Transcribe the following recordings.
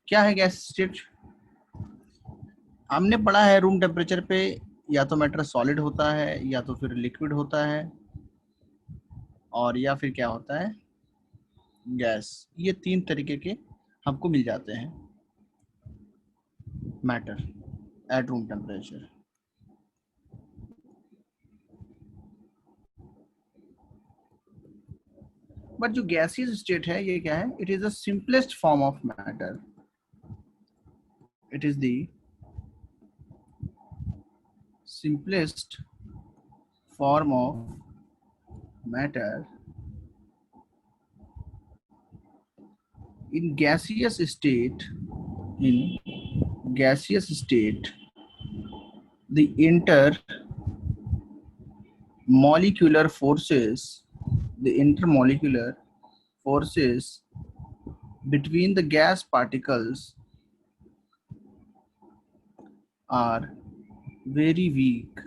क्या है gas state? हमने पढ़ा है रूम टेम्परेचर पे या तो मैटर सॉलिड होता है या तो फिर लिक्विड होता है और या फिर क्या होता है गैस। ये तीन तरीके के हमको मिल जाते हैं matter at room temperature. But जो गैसियस स्टेट है ये क्या है? It is the simplest form of matter. It is the simplest form of matter in gaseous state. In gaseous state, the intermolecular forces, the intermolecular forces between the gas particles are very weak,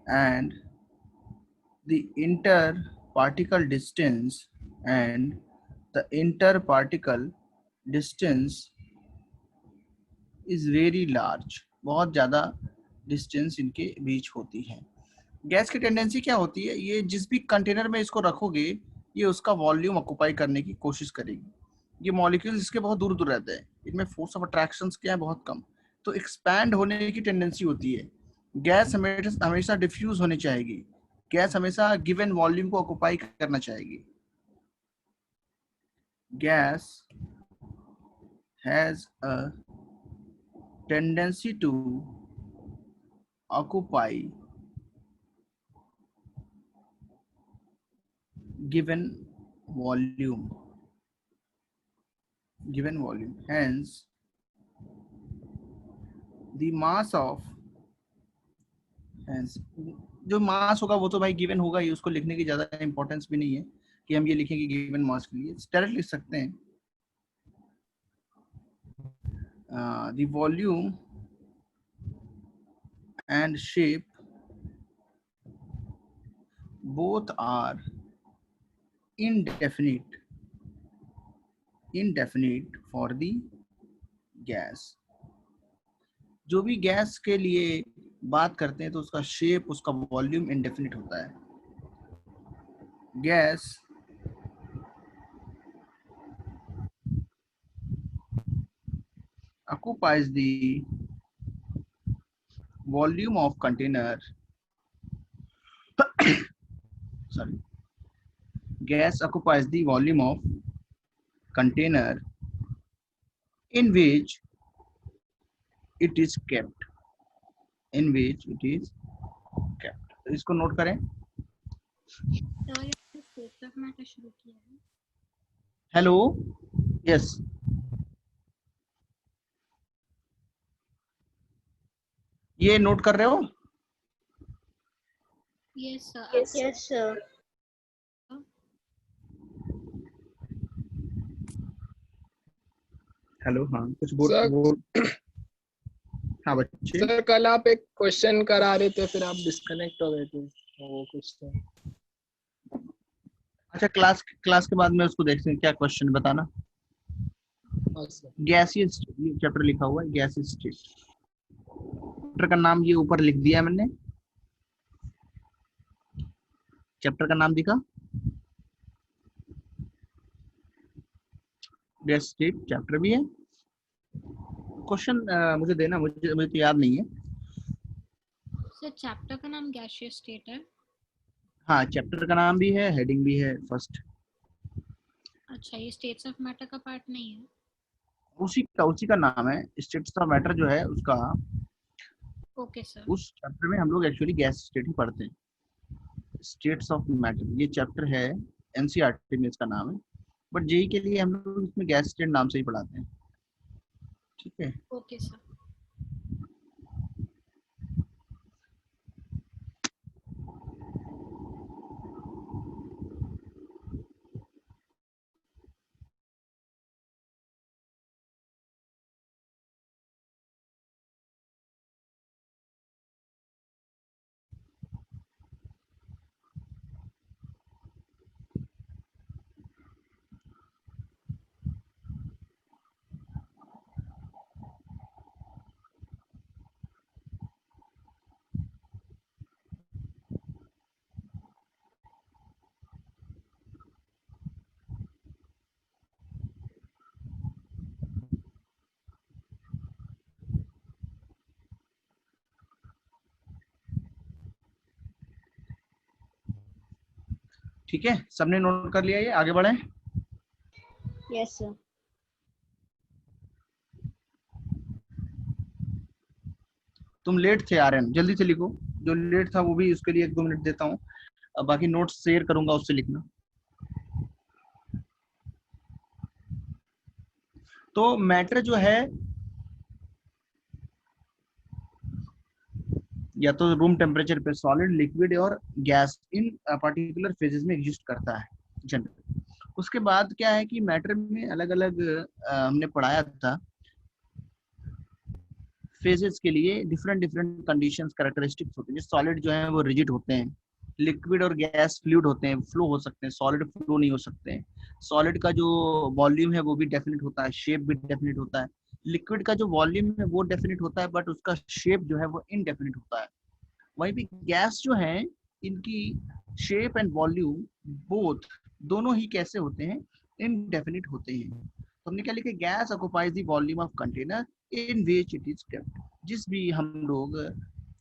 and the interparticle distance and the interparticle distance is very large। बहुत ज़्यादा distance इनके बीच होती है। Gas की tendency क्या होती है? ये जिस भी कंटेनर में इसको रखोगे ये उसका वॉल्यूम ऑक्यूपाई करने की कोशिश करेगी। ये मॉलिक्यूल्स इसके बहुत दूर दूर रहते हैं, इनमें फोर्स ऑफ अट्रैक्शन क्या है बहुत कम, तो एक्सपैंड होने की टेंडेंसी होती है। गैस हमेशा हमेशा डिफ्यूज होनी चाहेगी, गैस हमेशा गिवन वॉल्यूम को ऑक्यूपाई करना चाहेगी। Gas has a tendency to occupy given volume, hence the mass of, hence जो मास होगा वो तो भाई गिवन होगा ही, उसको लिखने की ज्यादा इंपॉर्टेंस भी नहीं है कि हम ये लिखेंगे गिवन मास के लिए, डायरेक्ट लिख सकते हैं the volume and shape both are indefinite for the gas। जो भी गैस के लिए बात करते हैं तो उसका शेप, उसका वॉल्यूम इंडेफिनिट होता है। Gas occupies the volume of container sorry gas occupies the volume of container in which it is kept, तो इसको नोट करें। हेलो, यस, ये नोट कर रहे हो? Yes sir. Yes sir. Hello, हाँ कुछ बोल। हाँ बच्चे। सर कल आप एक क्वेश्चन करा रहे थे फिर आप डिस्कनेक्ट हो गए थे, वो क्वेश्चन। अच्छा, क्लास के बाद में उसको देखते हैं, क्या क्वेश्चन बताना। गैसियस चैप्टर लिखा हुआ है, गैसियस स्टेट। चैप्टर का नाम ये ऊपर लिख दिया मैंने, चैप्टर का नाम दिखा, गैस स्टेट चैप्टर भी है। क्वेश्चन मुझे देना, मुझे तो याद नहीं है। सर चैप्टर का नाम गैसियस स्टेट है? हाँ, चैप्टर का नाम भी है, हेडिंग भी है फर्स्ट। अच्छा, ये स्टेट्स ऑफ मैटर का पार्ट नहीं है? उसी का नाम है, स्टेट्स ऑफ मैटर जो है उसका। Okay sir. उस चैप्टर में हम लोग एक्चुअली गैस स्टेट ही पढ़ते हैं, स्टेट्स ऑफ मैटर। ये चैप्टर है, एनसीईआरटी में इसका नाम है, बट जेई के लिए हम लोग इसमें गैस स्टेट नाम से ही पढ़ाते हैं। ठीक है, ओके सर। ठीक है, सबने नोट कर लिया, ये आगे बढ़े। Yes, sir. तुम लेट थे आर्यन, जल्दी से लिखो। जो लेट था वो भी, उसके लिए 1-2 मिनट देता हूँ। अब बाकी नोट्स शेयर करूंगा, उससे लिखना। तो मैटर जो है, या तो रूम टेम्परेचर पे सॉलिड, लिक्विड और गैस इन पर्टिकुलर फेजेस में एग्जिस्ट करता है जनरल। उसके बाद क्या है कि मैटर में अलग अलग हमने पढ़ाया था, फेजेस के लिए डिफरेंट डिफरेंट कंडीशंस कैरेक्टरिस्टिक्स होते हैं। जैसे सॉलिड जो है वो रिजिड होते हैं, लिक्विड और गैस फ्लूइड होते हैं, फ्लो हो सकते हैं, सॉलिड फ्लो नहीं हो सकते हैं। सॉलिड का जो वॉल्यूम है वो भी डेफिनेट होता है, शेप भी डेफिनेट होता है। लिक्विड का जो वॉल्यूम है वो डेफिनेट होता है, बट उसका शेप जो है वो इनडेफिनेट होता है। वहीं पे गैस जो है, इनकी शेप एंड वॉल्यूम बोथ, दोनों ही कैसे होते हैं, इनडेफिनिट होते हैं। तो हमने क्या लिखा, gas occupies the volume of container in which it is kept. जिस भी हम लोग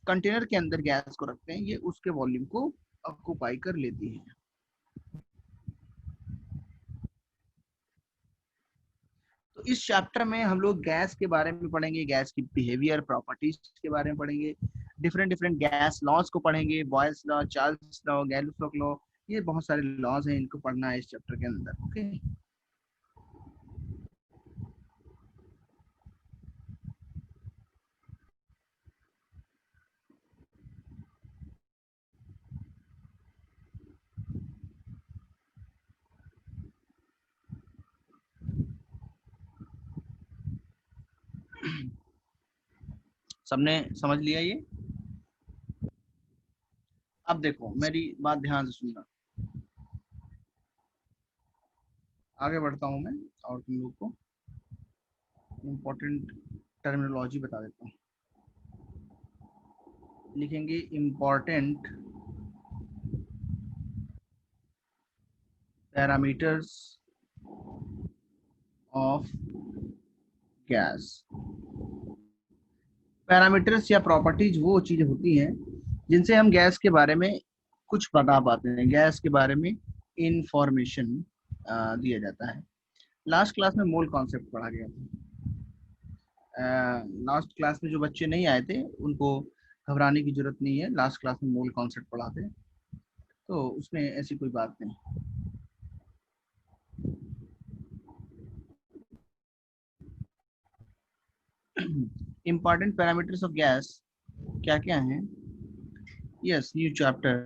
कंटेनर के अंदर गैस को रखते हैं, ये उसके वॉल्यूम को ऑक्युपाई कर लेती है। तो इस चैप्टर में हम लोग गैस के बारे में पढ़ेंगे, गैस की बिहेवियर प्रॉपर्टीज के बारे में पढ़ेंगे, डिफरेंट डिफरेंट गैस लॉज को पढ़ेंगे, Boyle's law, Charles law, gallows law, ये बहुत सारे लॉज हैं, इनको पढ़ना है इस चैप्टर के अंदर। ओके, सबने समझ लिया ये। अब देखो, मेरी बात ध्यान से सुनना, आगे बढ़ता हूं मैं और तुम लोग को इम्पोर्टेंट टर्मिनोलॉजी बता देता हूँ। लिखेंगे important parameters of gas. Parameters या प्रॉपर्टीज वो चीज होती हैं जिनसे हम गैस के बारे में कुछ बता पाते हैं, गैस के बारे में इंफॉर्मेशन दिया जाता है। लास्ट क्लास में मोल कॉन्सेप्ट पढ़ा गया था। लास्ट क्लास में जो बच्चे नहीं आए थे उनको घबराने की जरूरत नहीं है, लास्ट क्लास में मोल कॉन्सेप्ट पढ़ाते हैं, तो उसमें ऐसी कोई बात नहीं। इंपॉर्टेंट पैरामीटर्स ऑफ गैस क्या क्या हैं? Yes, new chapter.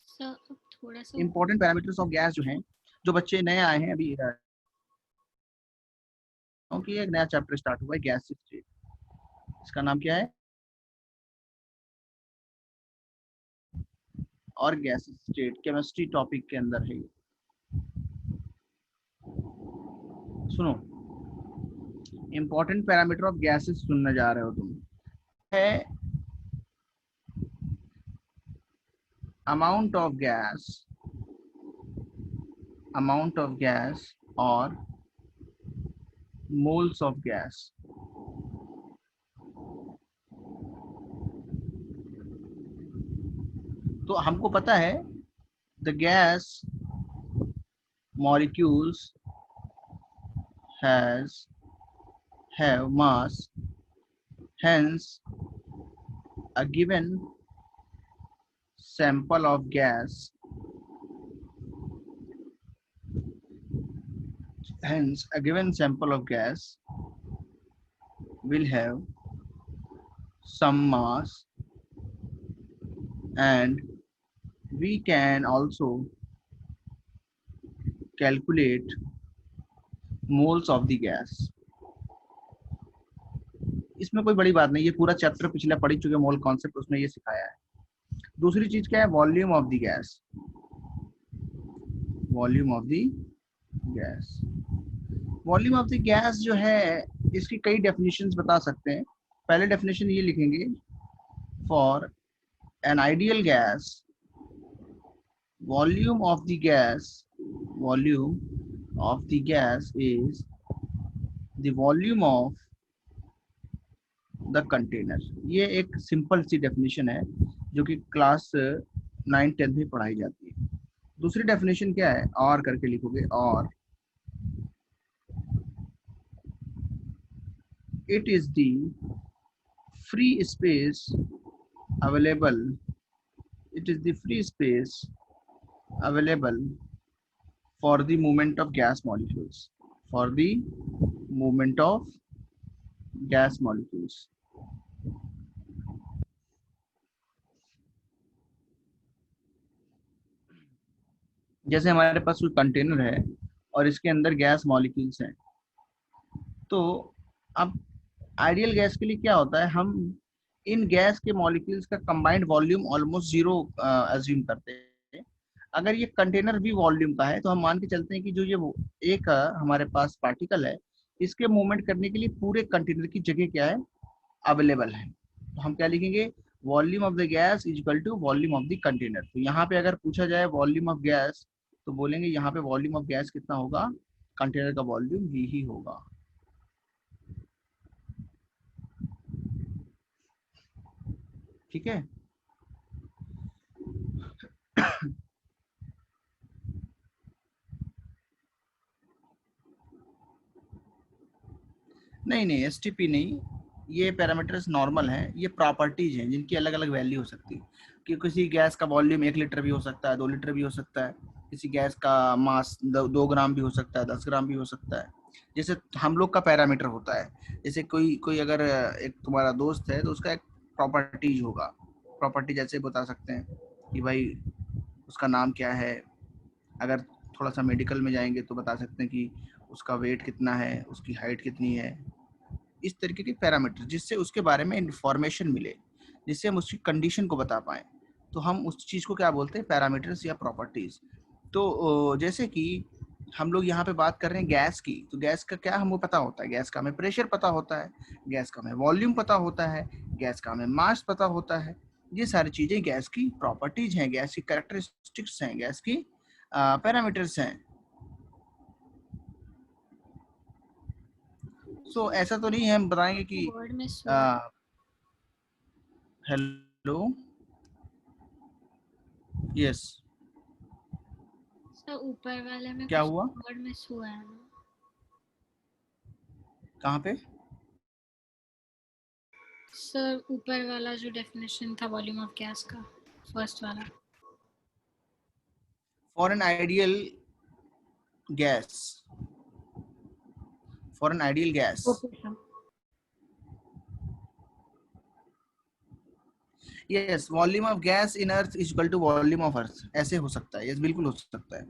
सर अब थोड़ा सा इंपॉर्टेंट पैरामीटर्स ऑफ गैस जो हैं, जो बच्चे नए आए हैं अभी, क्योंकि एक नया चैप्टर स्टार्ट हुआ है, गैस स्टेट। इसका नाम क्या है? और गैस स्टेट केमिस्ट्री टॉपिक के अंदर है ये। सुनो, इंपॉर्टेंट पैरामीटर ऑफ गैसेस सुनने जा रहे हो तुम, है amount of gas, amount of gas और मोल्स ऑफ गैस। तो हमको पता है the gas molecules have mass, hence a given sample of gas, hence a given sample of gas will have some mass, and we can also calculate moles of the gas. इसमें कोई बड़ी बात नहीं, ये पूरा चैप्टर पिछला पढ़ चुके, मोल कॉन्सेप्ट उसमें ये सिखाया है। दूसरी चीज क्या है? Volume of the gas, volume of the gas. Volume of the gas जो है, इसकी कई डेफिनेशंस बता सकते हैं। पहले डेफिनेशन ये लिखेंगे, for an ideal gas, volume of the gas, volume of the gas is the volume of the container. ये एक सिंपल सी डेफिनेशन है जो कि क्लास 9-10 में पढ़ाई जाती है। दूसरी डेफिनेशन क्या है, और करके लिखोगे, और it is the free space available, it is the free space available for the movement of gas molecules, for the movement of gas molecules। जैसे हमारे पास कोई कंटेनर है और इसके अंदर गैस मॉलिक्यूल्स हैं, तो अब आइडियल गैस के लिए क्या होता है, हम इन गैस के मॉलिक्यूल्स का combined volume almost zero assume करते हैं। अगर ये कंटेनर भी वॉल्यूम का है तो हम मान के चलते हैं कि जो ये एक हमारे पास पार्टिकल है, इसके मूवमेंट करने के लिए पूरे कंटेनर की जगह क्या है, अवेलेबल है। तो हम क्या लिखेंगे, volume of the gas is equal to volume of the container. तो यहाँ पे अगर पूछा जाए वॉल्यूम ऑफ गैस, तो बोलेंगे यहाँ पे वॉल्यूम ऑफ गैस कितना होगा, कंटेनर का वॉल्यूम ही होगा। ठीक है। नहीं नहीं, एसटीपी नहीं, ये पैरामीटर्स नॉर्मल हैं, ये प्रॉपर्टीज हैं जिनकी अलग अलग वैल्यू हो सकती है। कि किसी गैस का वॉल्यूम 1 लीटर भी हो सकता है, 2 लीटर भी हो सकता है, किसी गैस का मास 2 ग्राम भी हो सकता है, 10 ग्राम भी हो सकता है। जैसे हम लोग का पैरामीटर होता है, जैसे कोई कोई अगर एक तुम्हारा दोस्त है तो उसका एक प्रॉपर्टीज होगा। प्रॉपर्टी जैसे बता सकते हैं कि भाई उसका नाम क्या है, अगर थोड़ा सा मेडिकल में जाएंगे तो बता सकते हैं कि उसका वेट कितना है, उसकी हाइट कितनी है। इस तरीके के पैरामीटर जिससे उसके बारे में इंफॉर्मेशन मिले, जिससे हम उसकी कंडीशन को बता पाए, तो हम उस चीज़ को क्या बोलते हैं, पैरामीटर्स या प्रॉपर्टीज। तो जैसे कि हम लोग यहाँ पे बात कर रहे हैं गैस की, तो गैस का क्या हमें पता होता है, गैस का हमें प्रेशर पता होता है, गैस का हमें वॉल्यूम पता होता है, गैस का हमें मास पता होता है। ये सारी चीज़ें गैस की प्रॉपर्टीज हैं, गैस की कैरेक्टरिस्टिक्स हैं, गैस की पैरामीटर्स हैं। सो ऐसा तो नहीं है हम बताएंगे कि वर्ड में हुआ है। हेलो, यस, सर ऊपर वाले में क्या कुछ हुआ, वर्ड मिस हुआ है ना। कहाँ पे? सर ऊपर वाला जो डेफिनेशन था वॉल्यूम ऑफ गैस का, फर्स्ट वाला। For an ideal gas, for an ideal gas, okay sir. Yes, volume of gas in earth is equal to volume of earth, ऐसे हो सकता है, यस बिल्कुल हो सकता है।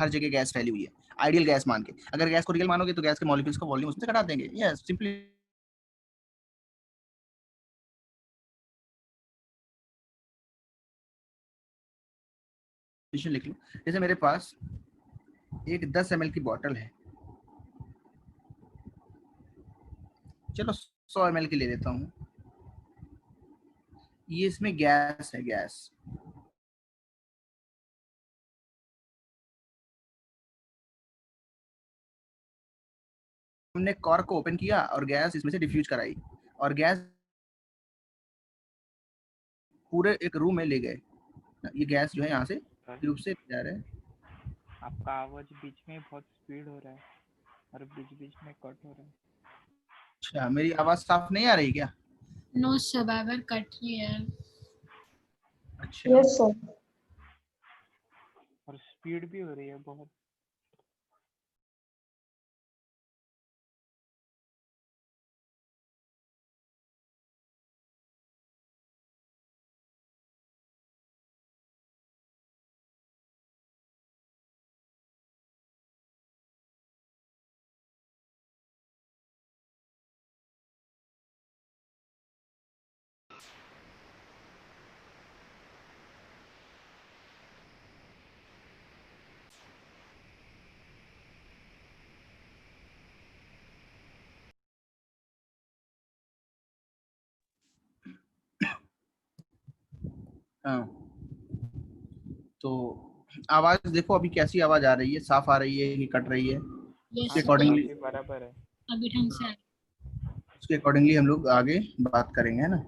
हर जगह गैस फैली हुई है, आइडियल गैस मान के। अगर गैस को रियल मानोगे तो गैस के मॉलिक्यूल्स का वॉल्यूम उससे घटा देंगे, यस सिंपली लिख लो। जैसे मेरे पास एक 10 ml की बॉटल है, चलो 100 ml की ले लेता हूँ, ये इसमें गैस है, गैस। हमने कॉर्क को ओपन किया और गैस इसमें से डिफ्यूज कराई, और गैस पूरे एक रूम में ले गए। ये गैस जो है यहाँ से ट्यूब से जा रहा है। आपका आवाज बीच में बहुत स्पीड हो रहा है और बीच बीच में कट हो रहा है। अच्छा, मेरी आवाज साफ नहीं आ रही क्या? नो सर, बार बार कट रही है। अच्छा, यस सर। और स्पीड भी हो रही है बहुत। हाँ, तो आवाज देखो अभी कैसी आवाज आ रही है, साफ आ रही है कि कट रही है? यस उसके हाँ सर अकॉर्डिंगली काफी बराबर है। अभी ढंग से आ रही उसके अकॉर्डिंगली हम लोग आगे बात करेंगे, है ना।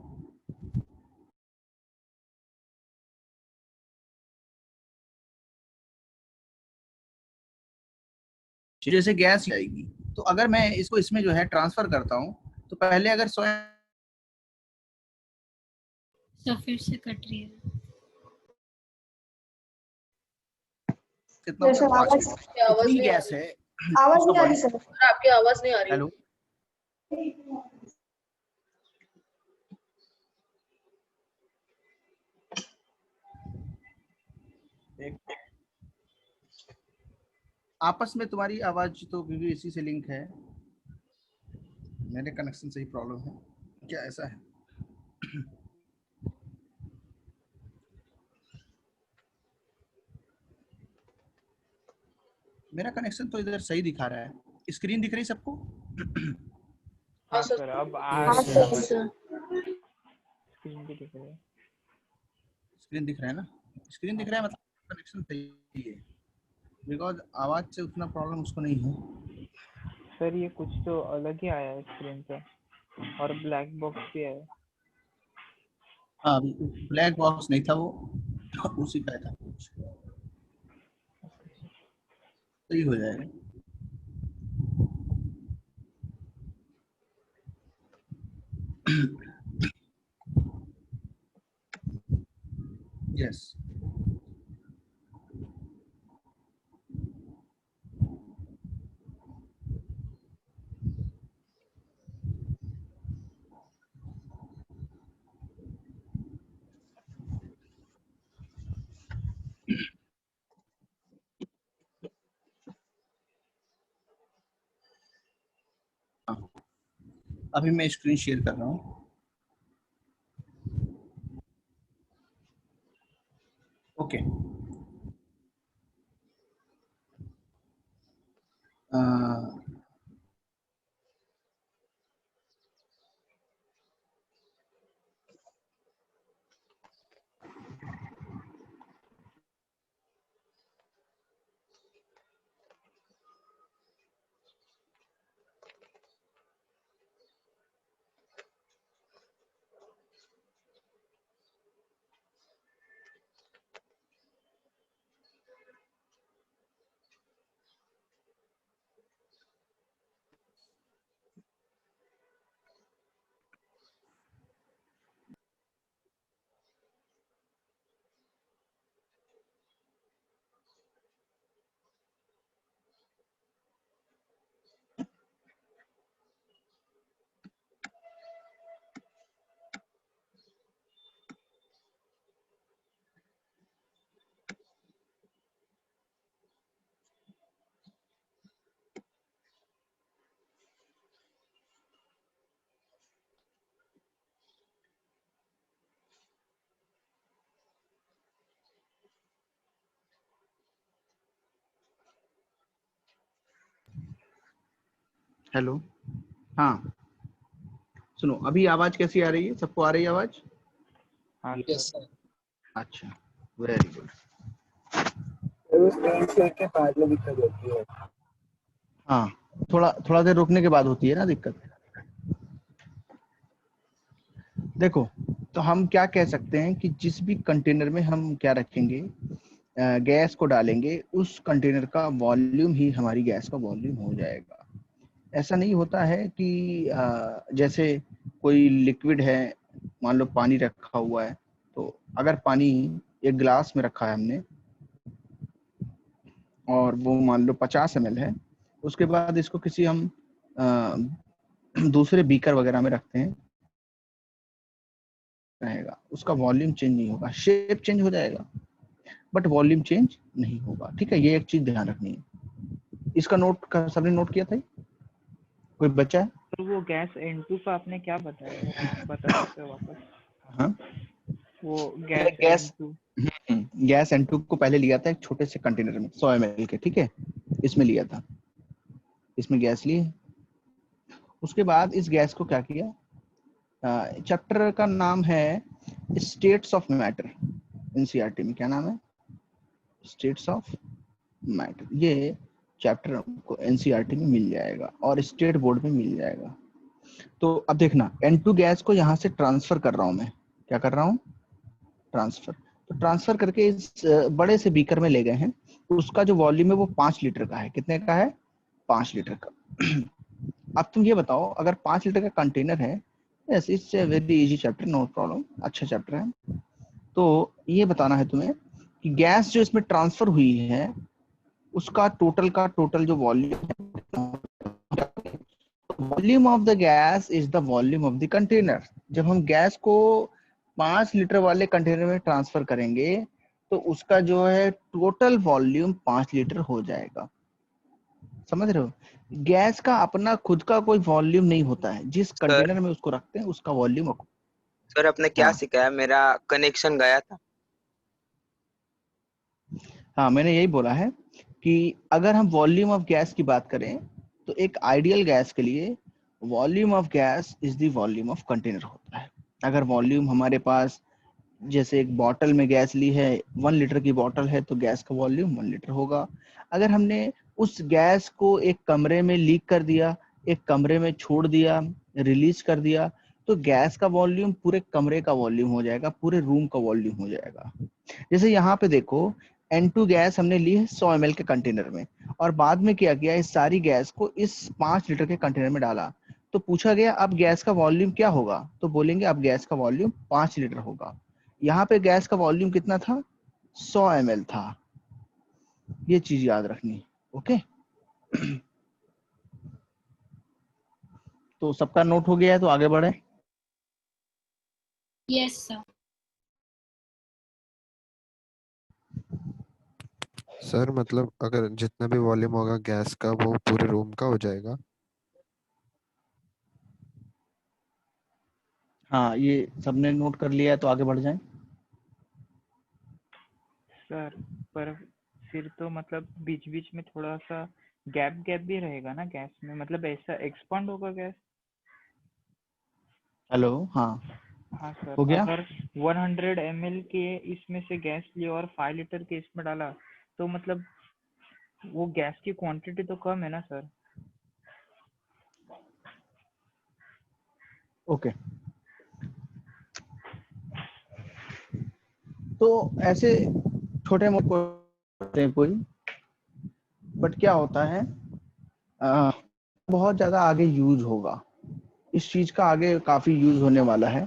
जैसे गैस आएगी, तो अगर मैं इसको इसमें जो है ट्रांसफर करता हूँ, तो पहले अगर 100 तो फिर से कट रही है। कितना होता सर है, 5 आवाज लीटर। आपकी आवाज इतनी नहीं आ गैस रही। है आवाज उसका नहीं आ रही वॉल्यूम। सर। सर आपकी आवाज नहीं आ रही है। हेलो, एक आपस में तुम्हारी आवाज तो भी इसी से लिंक है, मेरे कनेक्शन से ही प्रॉब्लम है क्या, ऐसा है? मेरा कनेक्शन तो इधर सही दिखा रहा है। स्क्रीन दिख रही सबको? हाँ हाँ सर। सर अब आ हाँ रही है सर। आवाज, सर स्क्रीन भी दिख रही है। स्क्रीन दिख रहा है ना? स्क्रीन दिख रहा है मतलब कनेक्शन सही है, बिकॉज आवाज से उतना प्रॉब्लम उसको नहीं है। सर ये कुछ तो अलग ही आया है स्क्रीन पे, और ब्लैक बॉक्स भी आया। हाँ, ब्लैक बॉक्स नहीं था वो, उसी का था कुछ, सही हो जाएगा। यस। अभी मैं स्क्रीन शेयर कर रहा हूँ। ओके। हेलो, हाँ सुनो, अभी आवाज कैसी आ रही है? सबको आ रही है आवाज? हाँ यस सर। सर। अच्छा, वेरी गुड। उस स्क्रीन शेयर के बाद में दिक्कत होती है। हाँ, थोड़ा थोड़ा देर रुकने के बाद होती है ना दिक्कत। देखो, तो हम क्या कह सकते हैं कि जिस भी कंटेनर में हम क्या रखेंगे, गैस को डालेंगे, उस कंटेनर का वॉल्यूम ही हमारी गैस का वॉल्यूम हो जाएगा। ऐसा नहीं होता है कि जैसे कोई लिक्विड है, मान लो पानी रखा हुआ है, तो अगर पानी एक ग्लास में रखा है हमने और वो मान लो 50 ml है, उसके बाद इसको किसी हम दूसरे बीकर वगैरह में रखते हैं, रहेगा, उसका वॉल्यूम चेंज नहीं होगा, शेप चेंज हो जाएगा बट वॉल्यूम चेंज नहीं होगा। ठीक है, ये एक चीज ध्यान रखनी है। इसका नोट का सबने नोट किया था? कोई बच्चा है? तो वो गैस N2 का आपने क्या बताया, बता सकते हो वापस? हाँ, वो मैंने gas gas N2। Gas N2 को पहले लिया था एक छोटे से कंटेनर में 100 ml के, ठीक है, इसमें लिया था, इसमें गैस ली। उसके बाद इस गैस को क्या किया, चैप्टर का नाम है स्टेट्स ऑफ मैटर, एनसीईआरटी में क्या नाम है? स्टेट्स ऑफ मैटर, ये चैप्टर आपको एनसीईआरटी में मिल जाएगा और स्टेट बोर्ड में मिल जाएगा। तो अब देखना, N2 गैस को यहाँ से ट्रांसफर कर रहा हूँ मैं, क्या कर रहा हूँ, ट्रांसफर। तो ट्रांसफर करके इस बड़े से बीकर में ले गए हैं, उसका जो वॉल्यूम है वो 5 लीटर का है। कितने का है, 5 लीटर का। अब तुम ये बताओ, अगर 5 लीटर का कंटेनर है, yes it's a very easy chapter, no problem, अच्छा चैप्टर है। तो ये बताना है तुम्हें कि गैस जो इसमें ट्रांसफर हुई है उसका टोटल का टोटल जो वॉल्यूम है, volume of the gas is the volume of the container. जब हम गैस को 5 लीटर वाले कंटेनर में ट्रांसफर करेंगे तो उसका जो है टोटल वॉल्यूम 5 लीटर हो जाएगा। समझ रहे हो, गैस का अपना खुद का कोई वॉल्यूम नहीं होता है, जिस सर कंटेनर में उसको रखते हैं उसका वॉल्यूम। सर आपने क्या हाँ सिखाया, मेरा कनेक्शन गया था। हाँ, मैंने यही बोला है कि अगर हम वॉल्यूम ऑफ गैस की बात करें तो एक आइडियल गैस के लिए volume of gas is the volume of container होता है। अगर वॉल्यूम हमारे पास, जैसे एक बॉटल में गैस ली है, 1 लीटर की बॉटल है, तो गैस का वॉल्यूम 1 लीटर होगा। अगर हमने उस गैस को एक कमरे में लीक कर दिया, एक कमरे में छोड़ दिया, रिलीज कर दिया, तो गैस का वॉल्यूम पूरे कमरे का वॉल्यूम हो जाएगा, पूरे रूम का वॉल्यूम हो जाएगा। जैसे यहाँ पे देखो, N2 गैस हमने ली है 100 ml के कंटेनर में, और बाद में क्या किया, इस सारी गैस को इस 5 लीटर के कंटेनर में डाला। तो पूछा गया अब गैस का वॉल्यूम क्या होगा, तो बोलेंगे अब गैस का वॉल्यूम 5 लीटर होगा। यहाँ पे गैस का वॉल्यूम कितना था, 100 ml था। ये चीज याद रखनी, ओके। तो सबका नोट हो गया है, तो आगे बढ़े। Yes sir. सर मतलब अगर जितना भी वॉल्यूम होगा गैस का वो पूरे रूम का हो जाएगा। हाँ, ये सबने नोट कर लिया है, तो आगे बढ़ जाएं। सर पर फिर तो मतलब बीच बीच में थोड़ा सा गैप गैप भी रहेगा ना गैस में, मतलब ऐसा एक्सपांड होगा गैस। हेलो, हाँ हाँ सर, हो गया। अगर 100 ml के इसमें से गैस लिया और 5 लीटर के इसमें डाला, तो मतलब वो गैस की क्वांटिटी तो कम है ना सर। ओके, तो ऐसे छोटे मोटे कोई, बट क्या होता है, बहुत ज्यादा आगे यूज होगा, इस चीज का आगे काफी यूज होने वाला है,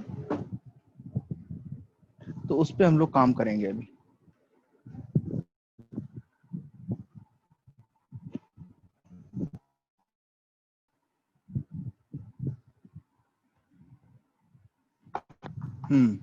तो उस पे हम लोग काम करेंगे अभी। हम्म,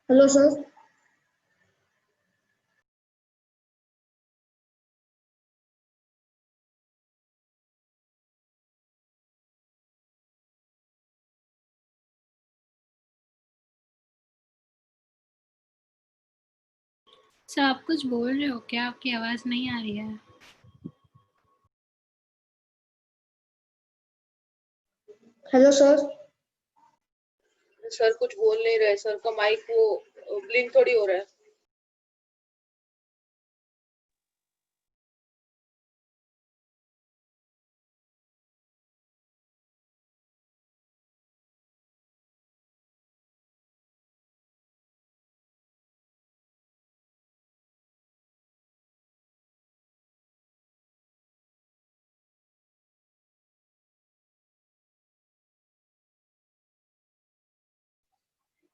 हेलो सर। सर आप कुछ बोल रहे हो क्या? आपकी आवाज नहीं आ रही है। Hello sir. सर कुछ बोल नहीं रहे, सर का माइक वो ब्लिंक थोड़ी हो रहा है।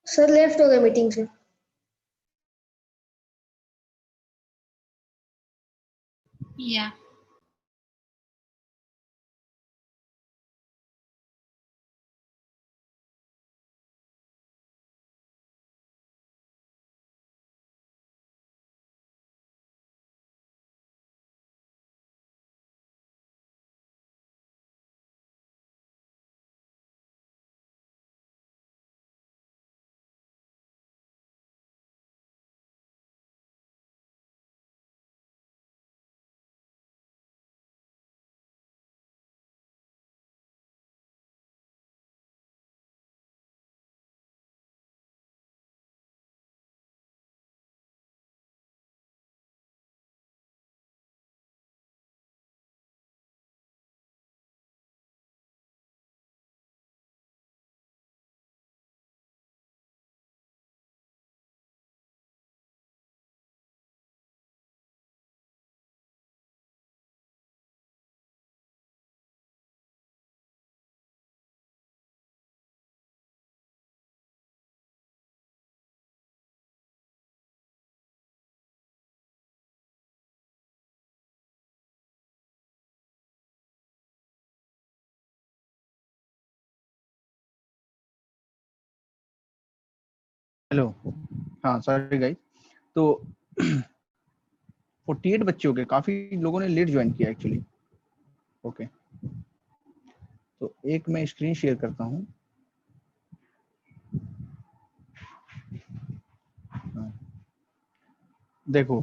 सर लेफ्ट हो गए मीटिंग से। Yeah. हेलो। हाँ सॉरी गाइस। तो 48 बच्चे हो गए, काफी लोगों ने लेट ज्वाइन किया एक्चुअली। ओके, तो एक मैं स्क्रीन शेयर करता हूँ। हाँ, देखो।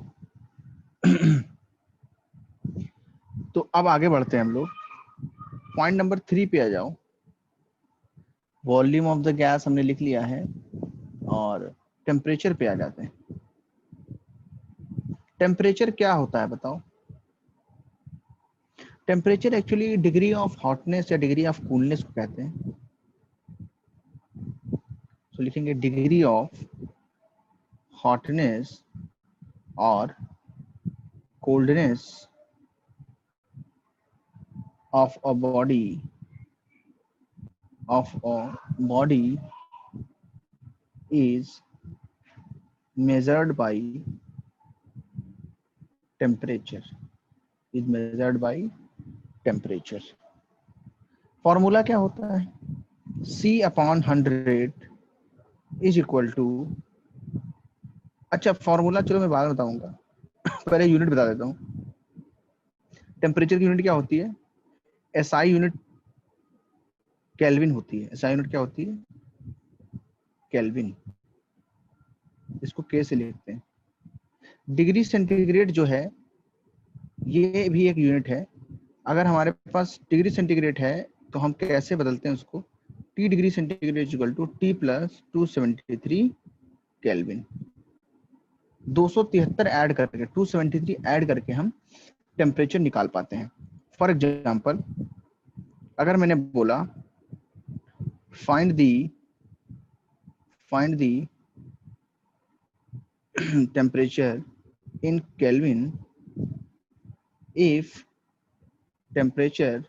तो अब आगे बढ़ते हैं हम लोग। पॉइंट नंबर 3 पे आ जाओ। वॉल्यूम ऑफ द गैस हमने लिख लिया है और टेम्परेचर पे आ जाते हैं। टेम्परेचर क्या होता है बताओ? Temperature actually degree of hotness या डिग्री ऑफ कूलनेस को कहते हैं। तो लिखेंगे डिग्री ऑफ हॉटनेस और coldness of a body is measured by temperature. Formula क्या होता है? C/100 इज इक्वल टू, अच्छा फॉर्मूला चलो मैं बाद में बताऊंगा। पहले यूनिट बता देता हूँ। टेम्परेचर की यूनिट क्या होती है? SI यूनिट केल्विन होती है। SI यूनिट क्या होती है? केल्विन। इसको K से लिखते हैं। डिग्री सेंटीग्रेड जो है ये भी एक यूनिट है। अगर हमारे पास डिग्री सेंटीग्रेड है तो हम कैसे बदलते हैं उसको? T degree centigrade equal to T plus 273 kelvin. 273 add करके 273 ऐड करके हम टेम्परेचर निकाल पाते हैं। फॉर एग्जांपल अगर मैंने बोला find the temperature in kelvin if temperature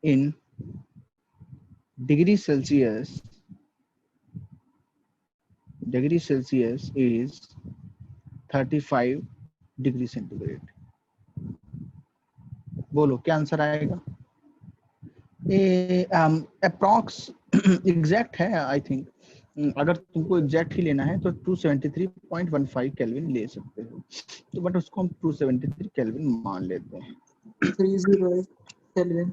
in degree Celsius is 35 degree centigrade. बोलो क्या आंसर आएगा? अप्रॉक्स एग्जैक्ट है आई थिंक। अगर तुमको एग्जैक्ट ही लेना है तो 273.15 केल्विन ले सकते हो, तो बट उसको हम 273 केल्विन मान लेते हैं। 308 केल्विन।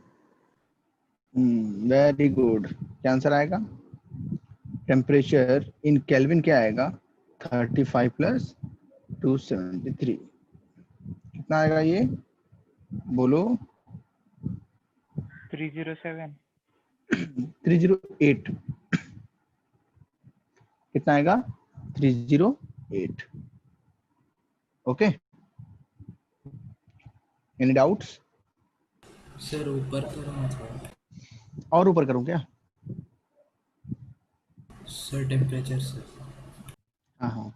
Very good. क्या आंसर आएगा? टेम्परेचर इन केल्विन क्या आएगा? 35 प्लस 273 कितना आएगा ये? बोलो। 307। 308 कितना आएगा? 308. Okay, any doubts? सर ऊपर करो ना थोड़ा। और ऊपर करूं क्या? Sir temperature sir. हाँ हाँ,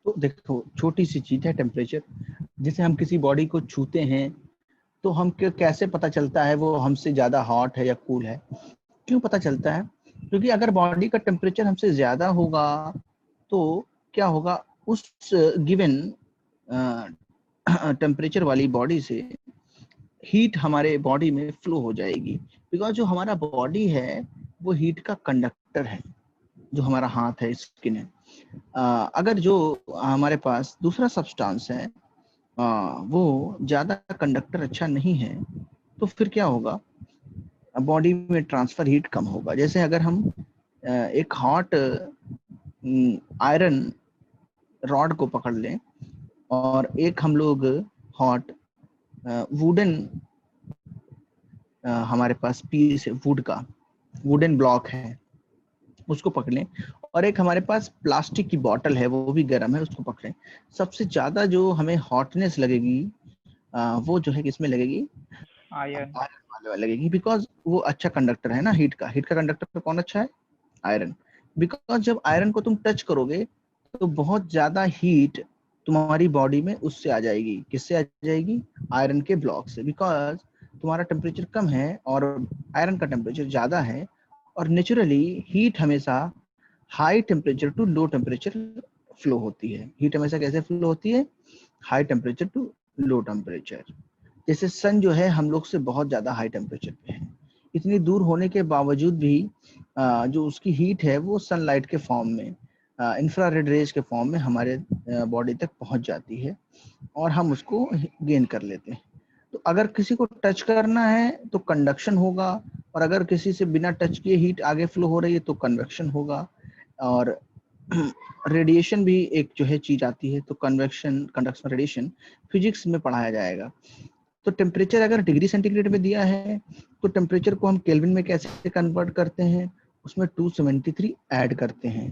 तो देखो छोटी सी चीज है टेम्परेचर। जैसे हम किसी बॉडी को छूते हैं तो हम कैसे पता चलता है वो हमसे ज्यादा हॉट है या कूल है? क्यों पता चलता है? क्योंकि अगर बॉडी का टेम्परेचर हमसे ज्यादा होगा तो क्या होगा, उस गिवन टेम्परेचर वाली बॉडी से हीट हमारे बॉडी में फ्लो हो जाएगी। बिकॉज जो हमारा बॉडी है वो हीट का कंडक्टर है, जो हमारा हाथ है, स्किन है। अगर जो हमारे पास दूसरा सब्सटेंस है वो ज्यादा कंडक्टर अच्छा नहीं है तो फिर क्या होगा, बॉडी में ट्रांसफर हीट कम होगा। जैसे अगर हम एक हॉट आयरन रॉड को पकड़ लें और एक हम लोग हॉट वुडन, हमारे पास पीस वुड का वुडन ब्लॉक है उसको पकड़ें, और एक हमारे पास प्लास्टिक की बोतल है वो भी गर्म है उसको पकड़ें, सबसे ज्यादा जो हमें हॉटनेस लगेगी वो जो है किसमें लगेगी? आयरन। आयरन वाले में लगेगी। बिकॉज वो अच्छा कंडक्टर है ना हीट का। हीट का कंडक्टर कौन अच्छा है? आयरन। बिकॉज जब आयरन को तुम टच करोगे तो बहुत ज्यादा हीट तुम्हारी बॉडी में उससे आ जाएगी। किससे आ जाएगी? आयरन के ब्लॉक से। बिकॉज तुम्हारा टेम्परेचर कम है और आयरन का टेम्परेचर ज्यादा है, और नेचुरली हीट हमेशा high temperature to low temperature flow होती है। हीट हमेशा कैसे फ्लो होती है? High temperature to low temperature. जैसे सन जो है हम लोग से बहुत ज्यादा हाई टेम्परेचर पे है, इतनी दूर होने के बावजूद भी जो उसकी हीट है वो सनलाइट के फॉर्म में, इंफ्रारेड रेज के फॉर्म में हमारे बॉडी तक पहुंच जाती है और हम उसको गेन कर लेते हैं। तो अगर किसी को टच करना है तो कंडक्शन होगा, और अगर किसी से बिना टच किए हीट आगे फ्लो हो रही है तो कन्वेक्शन होगा। और रेडिएशन भी एक जो है चीज आती है, तो कन्वेक्शन, कंडक्शन, रेडिएशन फिजिक्स में पढ़ाया जाएगा। तो टेम्परेचर अगर डिग्री सेंटीग्रेड में दिया है तो टेम्परेचर को हम केल्विन में कैसे कन्वर्ट करते हैं? उसमें 273 ऐड करते हैं।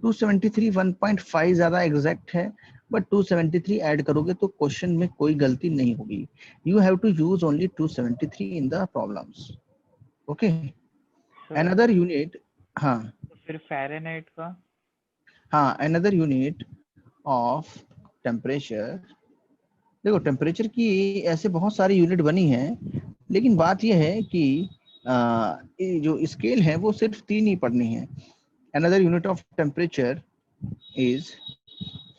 273 1.5 ज्यादा एग्जैक्ट है, बट 273 ऐड करोगे तो क्वेश्चन में कोई गलती नहीं होगी। You have to use only 273 in the problems. Okay, another unit. हाँ तो फिर फ़ारेनहाइट का? हाँ, अनदर यूनिट ऑफ टेम्परेचर। देखो टेम्परेचर की ऐसे बहुत सारी यूनिट बनी हैं, लेकिन बात यह है कि ये जो स्केल है वो सिर्फ 3 ही पढ़नी है। Another unit of temperature is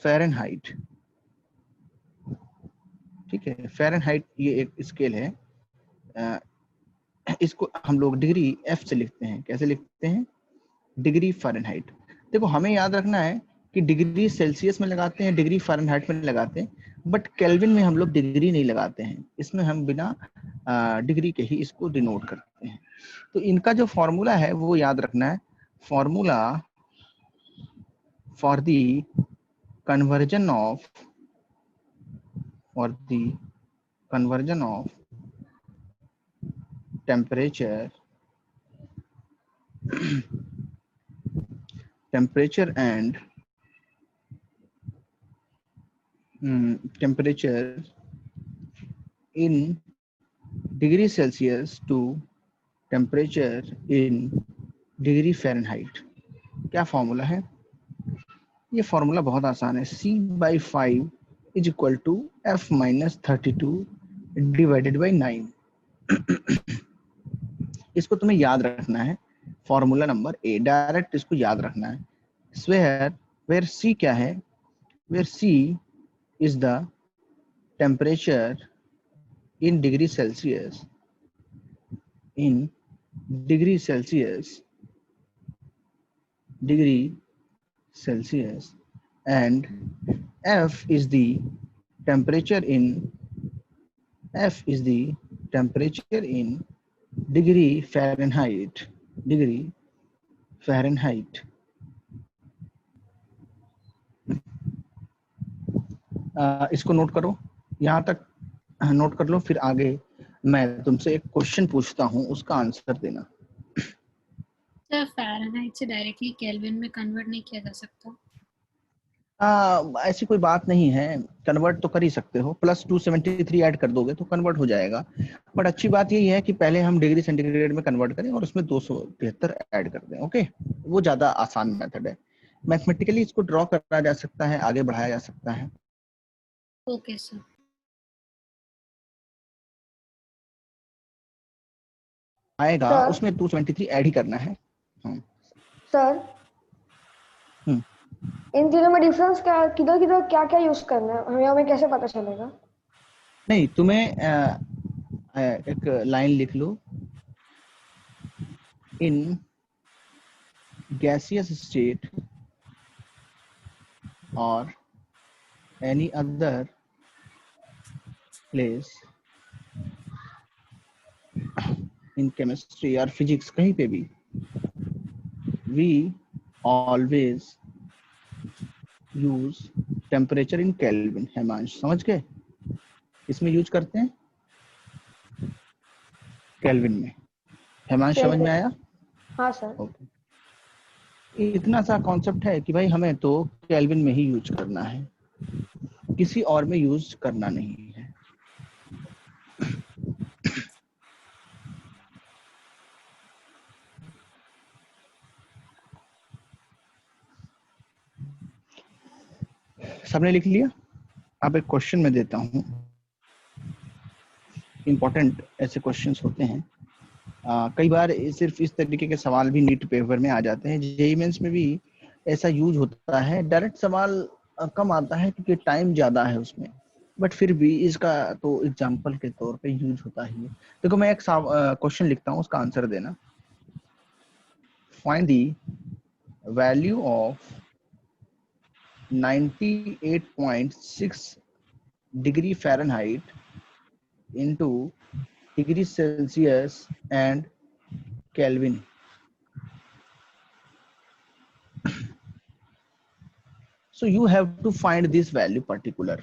Fahrenheit. ठीक है, फ़ारेनहाइट ये एक स्केल है। इसको हम लोग डिग्री एफ से लिखते हैं। कैसे लिखते हैं? Degree Fahrenheit. देखो हमें याद रखना है कि डिग्री सेल्सियस में लगाते हैं, डिग्री फ़ारेनहाइट में लगाते हैं, बट केल्विन में हम लोग डिग्री नहीं लगाते हैं। इसमें हम बिना डिग्री के ही इसको डिनोट करते हैं। तो इनका जो फॉर्मूला है वो याद रखना है। Formula for the conversion of temperature and temperature in degree Celsius to temperature in degree Fahrenheit. क्या फॉर्मूला है? ये फॉर्मूला बहुत आसान है। C/5 is equal to F-32 divided by 9। इसको तुम्हें याद रखना है। फॉर्मूला नंबर ए, डायरेक्ट इसको याद रखना है। वेयर C क्या है? Where C is the temperature in degree Celsius and F is the temperature in degree Fahrenheit. इसको नोट करो, यहाँ तक नोट कर लो, फिर आगे मैं तुमसे एक क्वेश्चन पूछता हूँ, उसका आंसर देना। सर फ़ारेनहाइट से डायरेक्टली केल्विन में कन्वर्ट नहीं किया जा सकता? ऐसी कोई बात नहीं है, कन्वर्ट तो कर ही सकते हो, प्लस 273 ऐड कर दोगे तो कन्वर्ट हो जाएगा। बट अच्छी बात यही है कि पहले हम डिग्री सेंटीग्रेड में कन्वर्ट करें और उसमें 273 ऐड कर दें। ओके, वो ज्यादा आसान मेथड है। मैथमेटिकली इसको ड्रॉ करा जा सकता है, आगे बढ़ाया जा सकता है। Okay sir. आएगा सर उसमें 273 ऐड ही करना है। सर हम्म। इन तीनों में डिफरेंस क्या, किधर किधर क्या क्या यूज करना है, हमें कैसे पता चलेगा? नहीं, तुम्हें एक लाइन लिख लो, इन gaseous state or any other place in chemistry or physics, कहीं पे भी we always use temperature in Kelvin। हेमांश समझ गए? इसमें यूज करते हैं केल्विन में। हेमांश समझ में आया? हाँ सर। ओके, इतना सा कॉन्सेप्ट है कि भाई हमें तो केल्विन में ही यूज करना है, किसी और में यूज करना नहीं है। सबने लिख लिया? अब एक क्वेश्चन में देता हूँ, इम्पोर्टेंट ऐसे क्वेश्चंस होते हैं। कई बार सिर्फ इस तरीके के सवाल भी नीट पेपर में आ जाते हैं, जेईई मेंस में भी ऐसा यूज होता है। डायरेक्ट सवाल कम आता है क्योंकि टाइम ज्यादा है उसमें, बट फिर भी इसका तो एग्जांपल के तौर पे यूज होता ही है। देखो मैं एक क्वेश्चन लिखता हूँ, उसका आंसर देना। Find the value of 98.6 degree Fahrenheit into degree Celsius and Kelvin। So you have to find this value particular।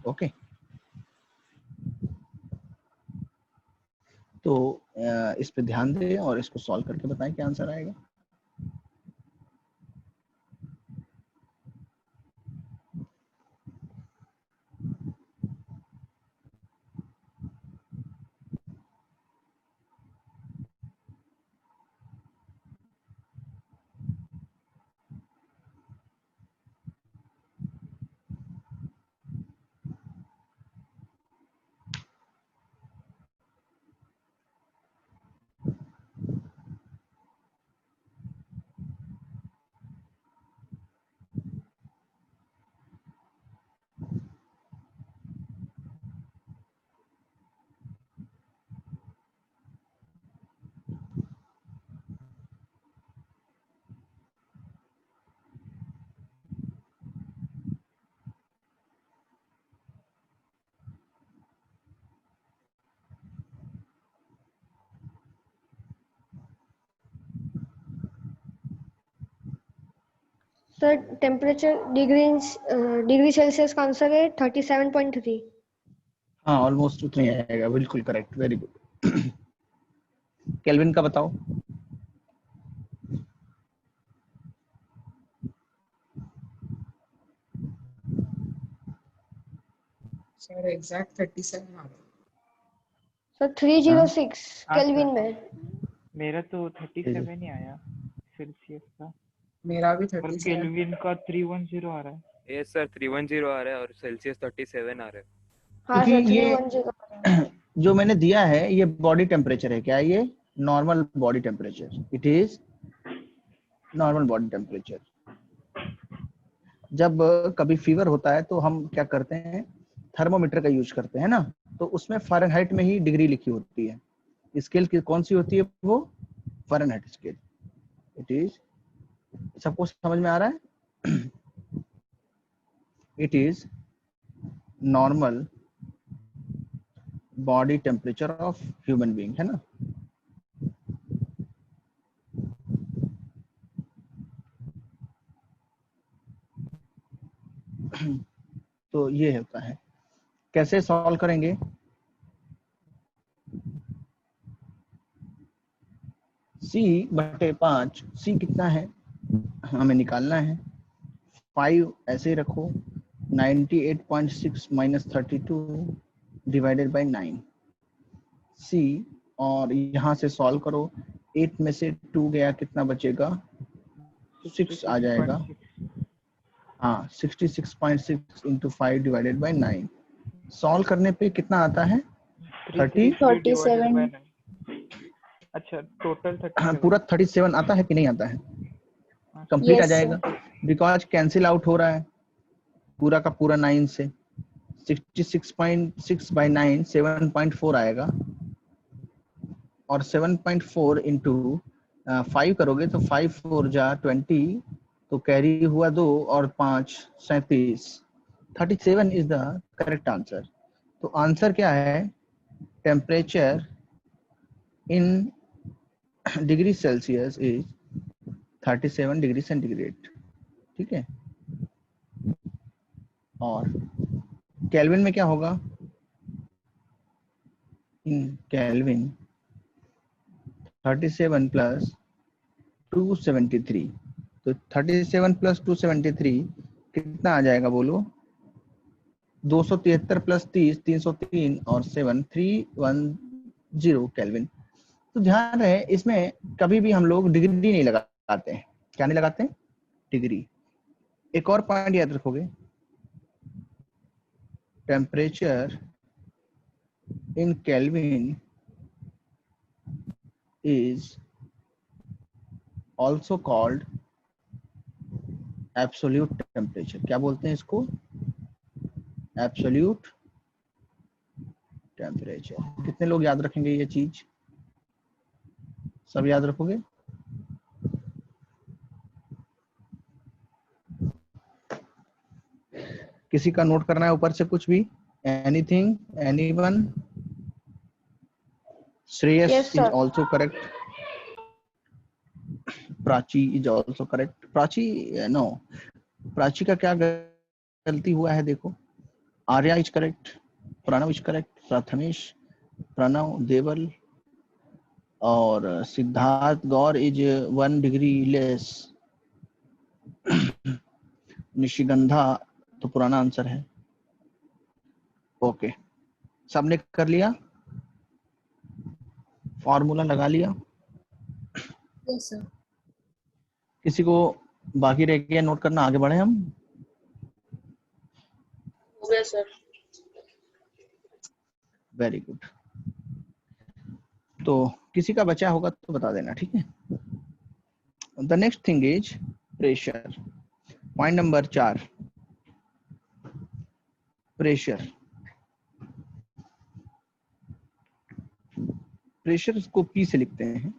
Okay, तो इस पे ध्यान दें और इसको सॉल्व करके बताएं क्या आंसर आएगा। सर टेम्परेचर डिग्री सेल्सियस का आंसर है 37.3। हाँ, ऑलमोस्ट उतना ही आएगा, बिल्कुल करेक्ट, वेरी गुड। केल्विन का बताओ। सर एग्जैक्ट 37 आ रहा है। सर 306 हाँ, केल्विन सर। में। मेरा तो 37 ही आया सेल्सियस का, मेरा भी और 37। केल्विन का 310 आ रहा है। यस सर 310 आ रहा है और सेल्सियस 37 आ रहा है। हाँ देखिए सर ये 310। जो मैंने दिया है ये बॉडी टेम्परेचर है, क्या ये normal body temperature? It is normal body temperature. जब कभी फीवर होता है तो हम क्या करते हैं, थर्मोमीटर का यूज करते हैं ना, तो उसमें फ़ारेनहाइट में ही डिग्री लिखी होती है। स्केल की कौन सी होती है? वो फ़ारेनहाइट स्केल। इट इज, सबको समझ में आ रहा है? It is normal body temperature of human being, है ना। तो ये होता है। कैसे सॉल्व करेंगे? C/5, C कितना है हमें निकालना है, 5 ऐसे ही रखो, 98.6 माइनस 32 डिवाइडेड बाई 9 C, और यहाँ से सॉल्व करो, 8 में से 2 गया, कितना बचेगा, 6 आ जाएगा। हाँ, 66.6 इंटू 5 डिवाइडेड बाई 9, सॉल्व करने पे कितना आता है, 30। 37। अच्छा, टोटल 37। पूरा 37 आता है कि नहीं आता है, कंप्लीट आ जाएगा, बिकॉज कैंसिल आउट हो रहा है पूरा का पूरा 9 से, 66.6 बाई 9 7.4 आएगा, और 7.4 इंटू 5 करोगे तो 5 4 जा 20, तो कैरी हुआ 2 और 5 37, 37 इज द करेक्ट आंसर। तो आंसर क्या है, temperature in degree Celsius is 37 degree centigrade, ठीक है। और केल्विन में क्या होगा, इन केल्विन 37 प्लस 273, तो 37 प्लस 273 कितना आ जाएगा बोलो, 273 प्लस 30 303 और 7 310 केल्विन। तो ध्यान रहे इसमें कभी भी हम लोग डिग्री नहीं लगाते हैं, क्या नहीं लगाते हैं, डिग्री। एक और पॉइंट याद रखोगे, temperature in kelvin is also called absolute temperature। क्या बोलते हैं इसको, absolute temperature। कितने लोग याद रखेंगे ये चीज, सब याद रखोगे, किसी का नोट करना है ऊपर से कुछ भी, anything, anyone? Shreyas Yes, is sir. Also correct, Prachi is also correct, Prachi no, Prachi का क्या गलती हुआ है देखो, Arya is correct, Pranav is correct, Prathamesh, Pranav, Deval और Siddharth Gaur is 1 degree less, Nishigandha तो पुराना आंसर है। ओके, सबने कर लिया, फॉर्मूला लगा लिया, यस सर। किसी को बाकी रह गया नोट करना, आगे बढ़े हम। हो गया सर। वेरी गुड, तो किसी का बचा होगा तो बता देना, ठीक है। The next thing is pressure, point number 4, pressure. Pressure को पी से लिखते हैं,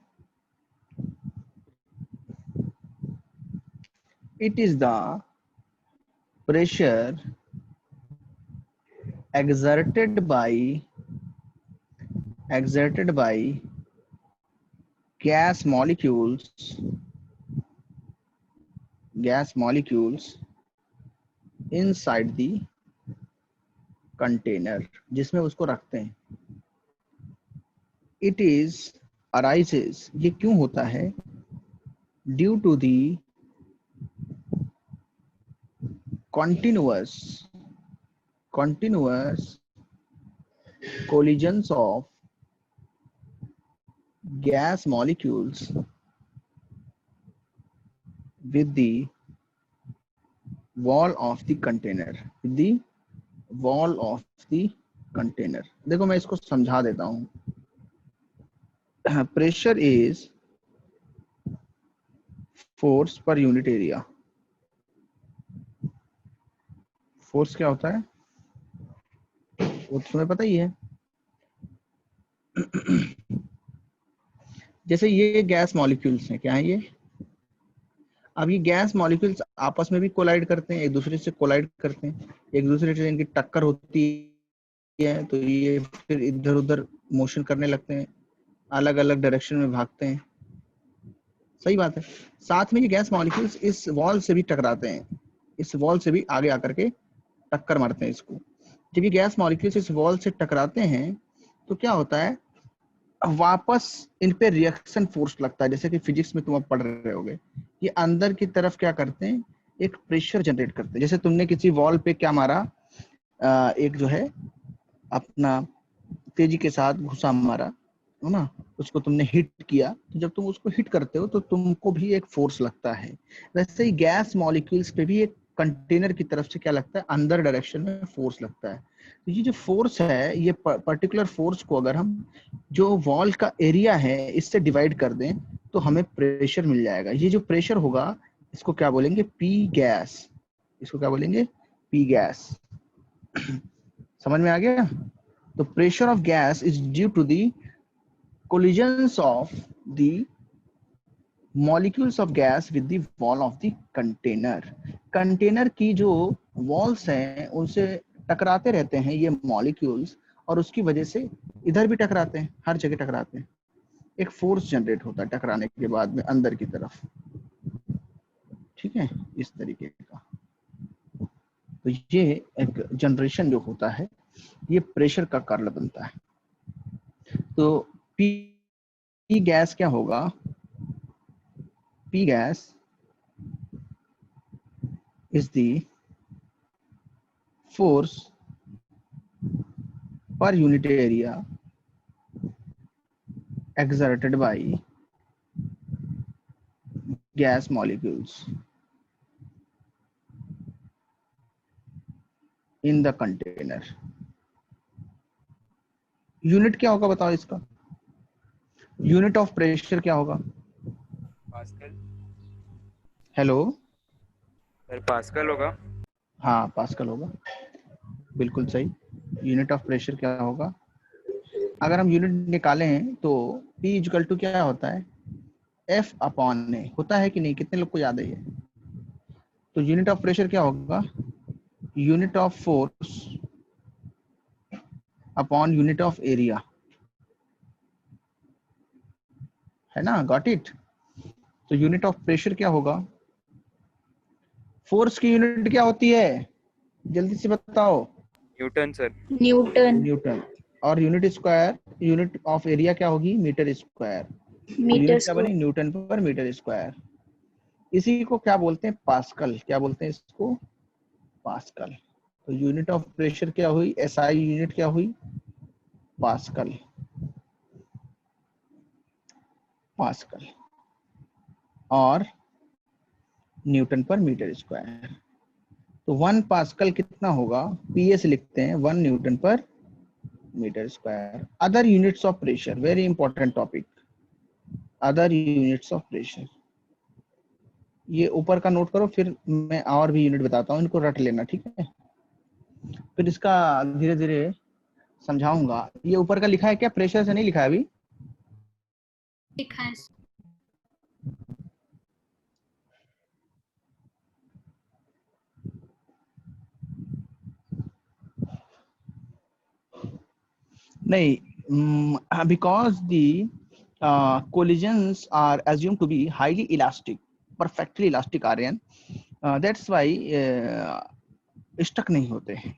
it is the pressure exerted by gas molecules inside the container, जिसमें उसको रखते हैं। It is arises, ये क्यों होता है, due to the continuous collisions of gas molecules with the wall of the container, देखो मैं इसको समझा देता हूं। Pressure is force per unit area. Force क्या होता है वो तो तुम्हें पता ही है। जैसे ये गैस मॉलिक्यूल्स हैं, क्या है ये, अब ये गैस मॉलिक्यूल्स आपस में भी कोलाइड करते हैं, एक दूसरे से कोलाइड करते हैं, एक दूसरे से इनकी टक्कर होती है, तो ये फिर इधर उधर मोशन करने लगते हैं, अलग अलग डायरेक्शन में भागते हैं, सही बात है। साथ में ये गैस मॉलिक्यूल्स इस वॉल से भी टकराते हैं, इस वॉल से भी आगे आकर के टक्कर मारते हैं इसको। जब ये गैस मॉलिक्यूल्स इस वॉल से टकराते हैं तो क्या होता है, वापस इन पे रिएक्शन फोर्स लगता है, जैसे कि फिजिक्स में तुम अब पढ़ रहे होगे, ये अंदर की तरफ क्या करते हैं, एक प्रेशर जनरेट करते हैं। जैसे तुमने किसी वॉल पे क्या मारा, एक जो है अपना तेजी के साथ घुसा मारा है ना, उसको तुमने हिट किया, तो जब तुम उसको हिट करते हो तो तुमको भी एक फोर्स लगता है। वैसे ही गैस मॉलिक्यूल्स पे भी एक कंटेनर की तरफ से क्या लगता है, अंदर डायरेक्शन में फोर्स लगता है। तो ये जो फोर्स है, ये पर्टिकुलर फोर्स को अगर हम जो वॉल का एरिया है इससे डिवाइड कर दें तो हमें प्रेशर मिल जाएगा। ये जो प्रेशर होगा इसको क्या बोलेंगे, पी गैस। इसको क्या बोलेंगे, पी गैस। समझ में आ गया? तो pressure of gas is due to the collisions of the molecules of gas with the wall of the container। Container की जो वॉल्स हैं उनसे टकराते रहते हैं ये मॉलिक्यूल्स, और उसकी वजह से इधर भी टकराते हैं, हर जगह टकराते हैं, एक फोर्स जनरेट होता है टकराने के बाद में अंदर की तरफ। ठीक है, इस तरीके का। तो ये एक जनरेशन जो होता है ये प्रेशर का कारण बनता है। तो पी गैस क्या होगा, P gas is the force per unit area exerted by gas molecules in the container। Unit क्या होगा बताओ इसका, यूनिट ऑफ प्रेशर क्या होगा? पास्कल। हेलो, सर पास्कल होगा। हाँ पास्कल होगा, बिल्कुल सही। यूनिट ऑफ प्रेशर क्या होगा? अगर हम यूनिट निकालें हैं तो P इक्वल टू क्या होता है, F अपॉन ए होता है कि नहीं, कितने लोग को याद है ये? तो यूनिट ऑफ प्रेशर क्या होगा, unit of force upon unit of area, है ना, गॉट इट? तो यूनिट ऑफ प्रेशर क्या होगा, फोर्स की यूनिट क्या होती है, जल्दी से बताओ? Newton sir. न्यूटन। न्यूटन। और unit square, unit of area क्या होगी, मीटर स्क्वायर। मीटर यूनिट क्या बनी, न्यूटन पर मीटर स्क्वायर। इसी को क्या बोलते हैं, पास्कल। क्या बोलते हैं इसको, पास्कल। तो यूनिट ऑफ प्रेशर क्या हुई, एसआई यूनिट क्या हुई, पास्कल। पास्कल और न्यूटन पर मीटर स्क्वायर। तो 1 पास्कल कितना होगा, पीएस लिखते हैं, 1 न्यूटन पर metre square. Other units of pressure, very important topic, other units of pressure. ये ऊपर का नोट करो, फिर मैं और भी यूनिट बताता हूँ, इनको रट लेना, ठीक है? फिर इसका धीरे धीरे समझाऊंगा। ये ऊपर का लिखा है क्या, प्रेशर से नहीं लिखा है अभी? लिखा है। नहीं, because the collisions are assumed to be highly elastic, perfectly elastic Aryan, that's why stuck नहीं होते हैं।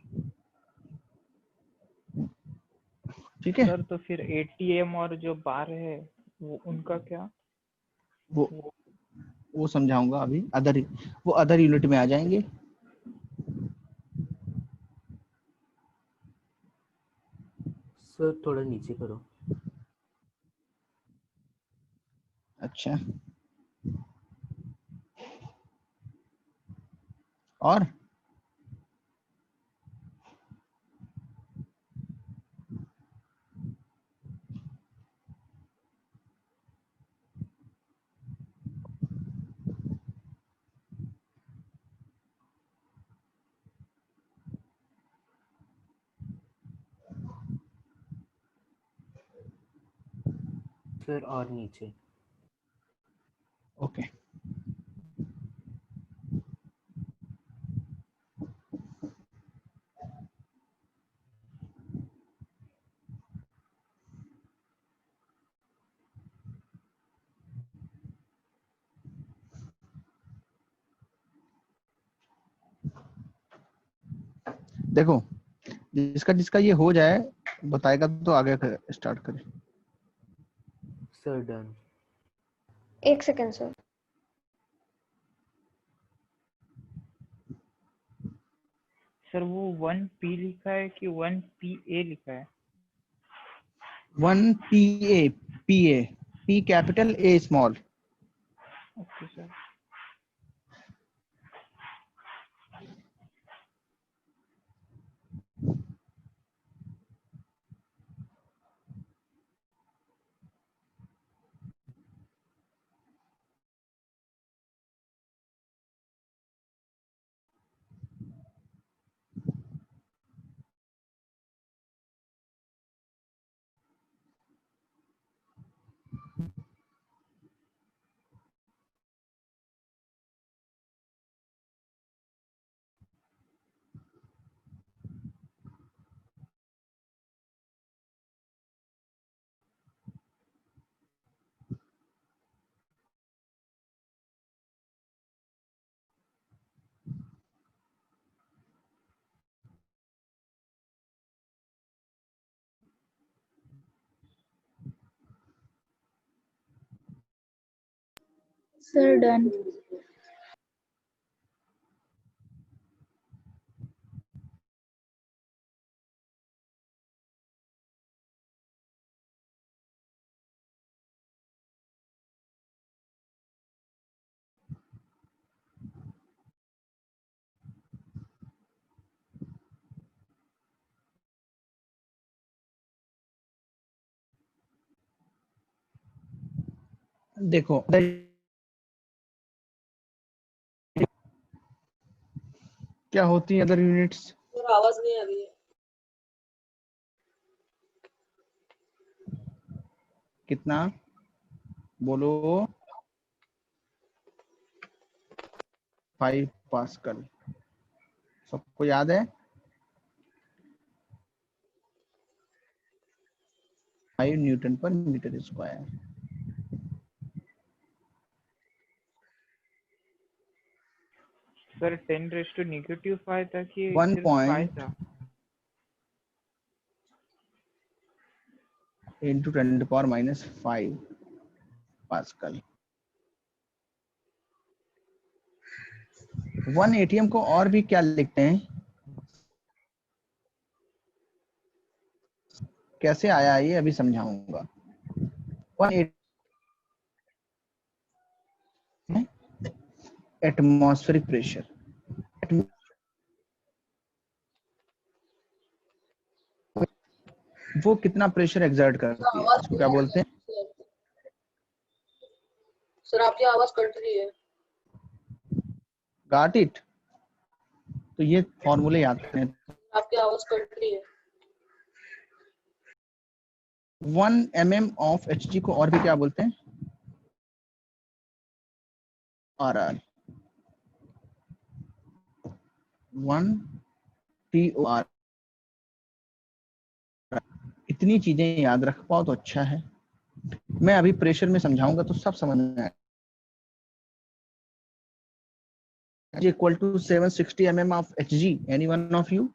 ठीक है सर, तो फिर एटीएम और जो बार है वो उनका क्या? वो समझाऊंगा अभी, अदर, वो अदर यूनिट में आ जाएंगे। सर थोड़ा नीचे करो। अच्छा, और सर और नीचे। ओके। देखो, जिसका जिसका ये हो जाए बताएगा तो आगे स्टार्ट करें। Sir done. एक सेकेंड सर। सर वो 1P लिखा है कि 1PA लिखा है? 1PA, PA, P capital, A small. Okay sir. Sir done. देखो क्या होती है अदर यूनिट्स? और आवाज नहीं आ रही है। कितना बोलो? 5 पास्कल। सबको याद है? 5 न्यूटन पर मीटर स्क्वायर। सर 10⁻⁻5 था कि 1 सिर्फ 5 था? into 10⁻⁻5 pascal. 1 ATM को और भी क्या लिखते हैं? कैसे आया ये अभी समझाऊंगा। 1 एटमॉस्फेरिक प्रेशर। वो कितना प्रेशर एक्सर्ट करती है, इसको क्या बोलते हैं? सर आपकी आवाज कट रही है। Got it? तो ये फॉर्मूले याद करें। आपकी आवाज कट रही है। 1 mm ऑफ Hg को और भी क्या बोलते हैं? RR। 1 TOR। इतनी चीजें याद रख पाओ तो अच्छा है। मैं अभी प्रेशर में समझाऊंगा तो सब समझ में आएगा। Equal to 760 mm of Hg, any one of you?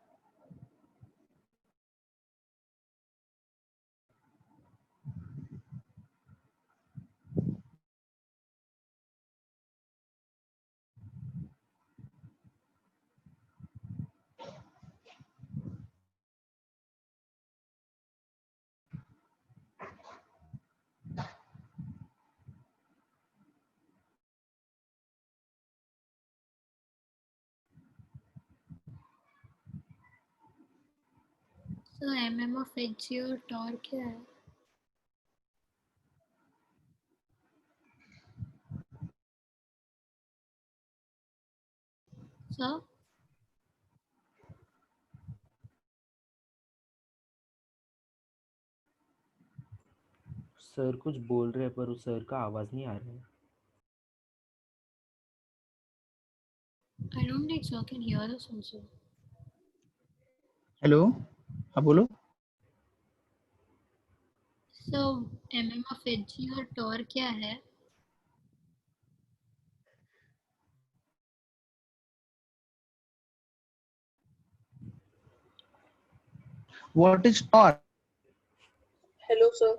Sir mm of Hg और टॉर्क क्या है? सर सर कुछ बोल रहे हैं पर उस सर का आवाज नहीं आ रहा है। I don't think so can hear us also. Hello, हाँ बोलो। So mm ऑफ Hg और टॉर्क क्या है? What is torque? Hello sir.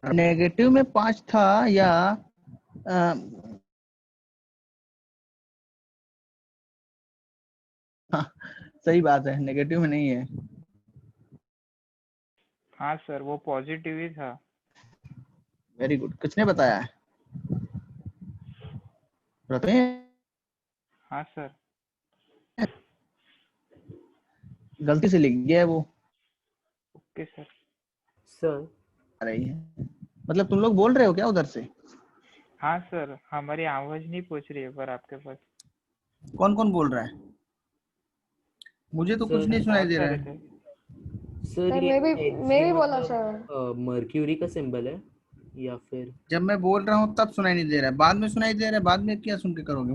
Negative में 5 था या हाँ, सही बात है, नेगेटिव में नहीं है। हाँ सर, वो पॉजिटिव ही था। Very good. किसने बताया है? बताते हैं। हाँ सर। गलती से लिख गया है वो। Okay sir. सर आ रही है, मतलब तुम लोग बोल रहे हो क्या उधर से? हाँ सर, हमारी आवाज नहीं पहुंच रही है पर आपके पास। कौन कौन बोल रहा है? मुझे तो कुछ सर नहीं सुनाई बहुत दे रहा सारे है। थे। सर सर ये मैं भी बोला सर। मतलब मर्क्यूरी का सिंबल है या फिर? जब मैं बोल रहा हूँ तब सुनाई नहीं दे रहा है, बाद में सुनाई दे रहा है। बाद में क्या सुन के करोगे?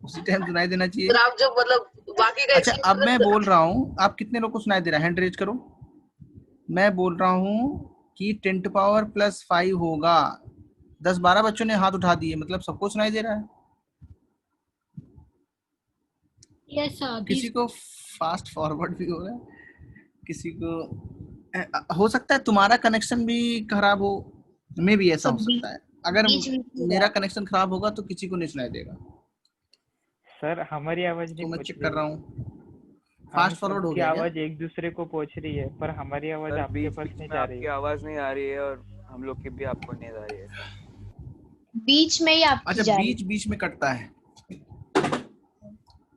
उसी टाइम सुनाई देना चाहिए। फिर आप जब मतलब बाकी का अच्छा, अब मैं एक्सप्लेन बोल रहा हूँ, आप कितने लोग को सुनाई दे रहा है? हैंड रेज करो। मैं बोल रहा हूँ कि 10⁻+5 होगा। 10-12 बच्चों ने हाथ उठा दिए, मतलब सबको सुनाई दे रहा है। यस सर, अभी किसी को फास्ट फॉरवर्ड भी हो रहा है, किसी को हो सकता है तुम्हारा कनेक्शन भी खराब हो, में भी ऐसा हो सकता है। अगर बीच बीच में मेरा कनेक्शन खराब होगा तो किसी को नहीं सुनाई देगा। सर हमारी आवाज नहीं तो मैं पहुंच चेक रही कर रहा है। हूँ। हम फास्ट फॉरवर्ड हो सबकी गया क्या? आवाज एक दूसरे को पहुंच रही है पर हमारी आवाज सर आपके बीच पास बीच नहीं में जा रही आपकी है। आवाज नहीं आ रही है और हम लोग की भी आपको नहीं आ रही है सर। बीच में ही आपकी अच्छा, जा रही बीच बीच में कटता है।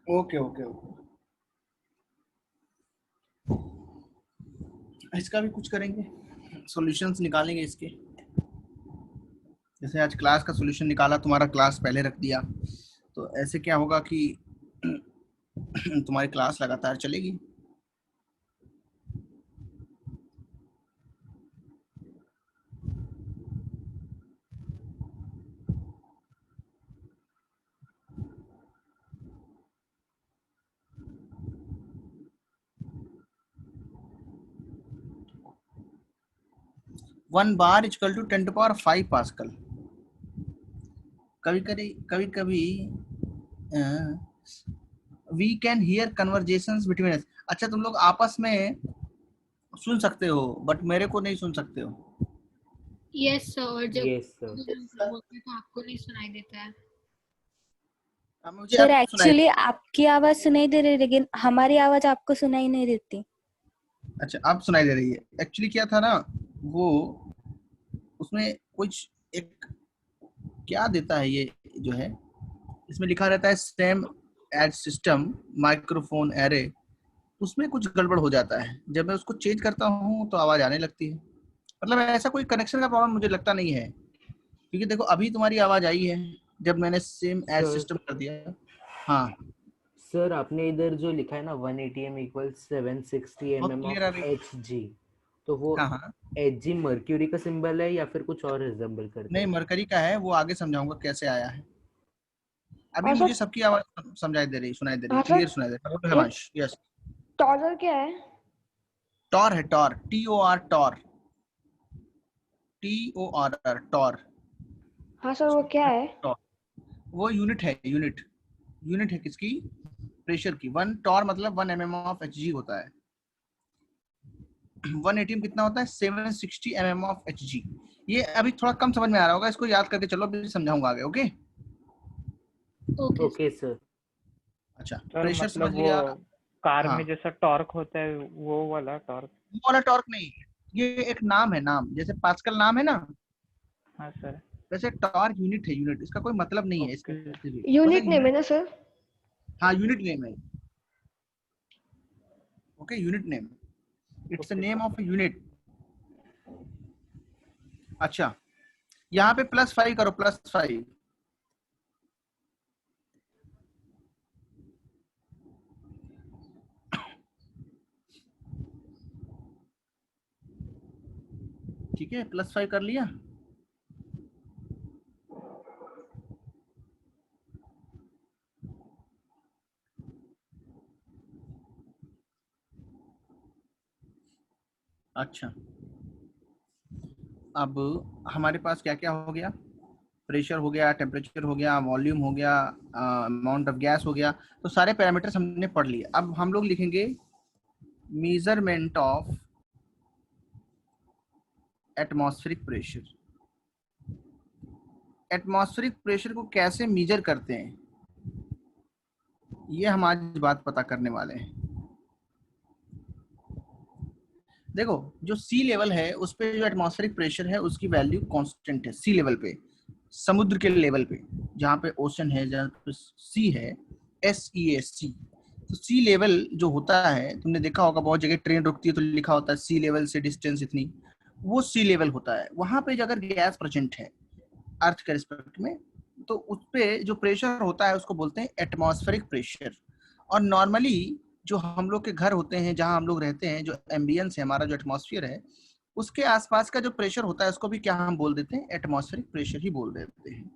ओके ओके ओके, इसका भी कुछ करेंगे, सॉल्यूशंस निकालेंगे इसके। जैसे आज क्लास का सॉल्यूशन निकाला, तुम्हारा क्लास पहले रख दिया, तो ऐसे क्या होगा कि तुम्हारी क्लास लगातार चलेगी। One bar equal to 10⁵ pascal. कभी कभी we can hear conversations between us. अच्छा, तुम लोग आपस में सुन सकते हो बट मेरे को नहीं सुन सकते हो। यस सर, और जब यस सर। बोलते हैं तो आपको नहीं सुनाई देता है। अब मुझे सर अब सुनाई। एक्चुअली आपकी आवाज सुनाई दे रही है लेकिन हमारी आवाज आपको सुनाई नहीं देती। अच्छा, अब सुनाई दे रही है। एक्चुअली क्या था ना, वो उसमें कुछ एक क्या देता है ये जो है, इसमें लिखा रहता है same as system microphone array. उसमें कुछ गड़बड़ हो जाता है, जब मैं उसको चेंज करता हूँ तो आवाज आने लगती है। मतलब ऐसा कोई कनेक्शन का प्रॉब्लम मुझे लगता नहीं है, क्योंकि देखो अभी तुम्हारी आवाज आई है जब मैंने सेम एज सर सिस्टम कर दिया। हाँ, सर आपने इधर जो लिखा है ना 180m = 760 बहुत mm क्लियर आ ऑफ रही। Hg, तो वो हाँ हाँ, Hg मर्क्यूरी का सिंबल है या फिर कुछ और रिजेंबल करता नहीं है? मरकरी का है, वो आगे समझाऊंगा कैसे आया है। अभी हाँ मुझे सर। सबकी आवाज समझाई दे रही, सुनाई दे रही, हाँ सर, क्लियर सुनाई दे रही है। ये हिमांश, यस। टॉर्जर क्या है? टॉर है, torr, TOR, torr, TOR, torr. हाँ सर, वो क्या है? टॉर वो यूनिट है, यूनिट यूनिट है किसकी? प्रेशर की। 1 टॉर मतलब 1 mm ऑफ Hg होता है। 180 कितना होता है? 760 mm ऑफ Hg। ये अभी थोड़ा कम समझ में आ रहा होगा, इसको याद करके चलो, अभी समझाऊंगा आगे। Okay, okay okay sir. अच्छा, सर प्रेशर मतलब समझ वो लिया। कार हाँ, में जैसा टॉर्क होता है वो वाला टॉर्क। वो वाला टॉर्क नहीं, ये एक नाम है, नाम जैसे पास्कल नाम है ना, हाँ सर। वैसे टॉर्क यूनिट है, यूनिट। इसका कोई मतलब नहीं है ओके। स्पेसिफिक, बस एक यूनिट नेम है यूनिट। ना सर? हाँ, यूनिट नेम है। Okay, unit name, it's the okay name sir. Of a unit. अच्छा, यहाँ पे +5 करो, +5। ठीक है, +5 कर लिया। अच्छा, अब हमारे पास क्या क्या हो गया? प्रेशर हो गया, टेम्परेचर हो गया, वॉल्यूम हो गया, अमाउंट ऑफ गैस हो गया। तो सारे पैरामीटर्स हमने पढ़ लिए। अब हम लोग लिखेंगे measurement of atmospheric pressure. Atmospheric pressure को कैसे मेजर करते हैं, ये हम आज बात पता करने वाले हैं। देखो, जो सी लेवल है उस पे जो एटमॉस्फेरिक प्रेशर है उसकी वैल्यू कांस्टेंट है। सी लेवल पे, समुद्र के लेवल पे, जहाँ पे ओशन है, जहाँ पे सी है, SEAC। तो सी लेवल जो होता है, तुमने देखा होगा बहुत जगह ट्रेन रुकती है तो लिखा होता है सी लेवल से डिस्टेंस इतनी, वो सी लेवल होता है। वहां पे अगर गैस प्रेजेंट है अर्थ के रिस्पेक्ट में, तो उस पे जो प्रेशर होता है उसको बोलते हैं एटमॉस्फेरिक प्रेशर। और नॉर्मली जो हम लोग के घर होते हैं, जहां हम लोग रहते हैं, जो एम्बियंस है, हमारा जो एटमॉस्फेयर है, उसके आसपास का जो प्रेशर होता है उसको भी क्या हम बोल देते हैं, एटमॉस्फेरिक प्रेशर ही बोल देते हैं।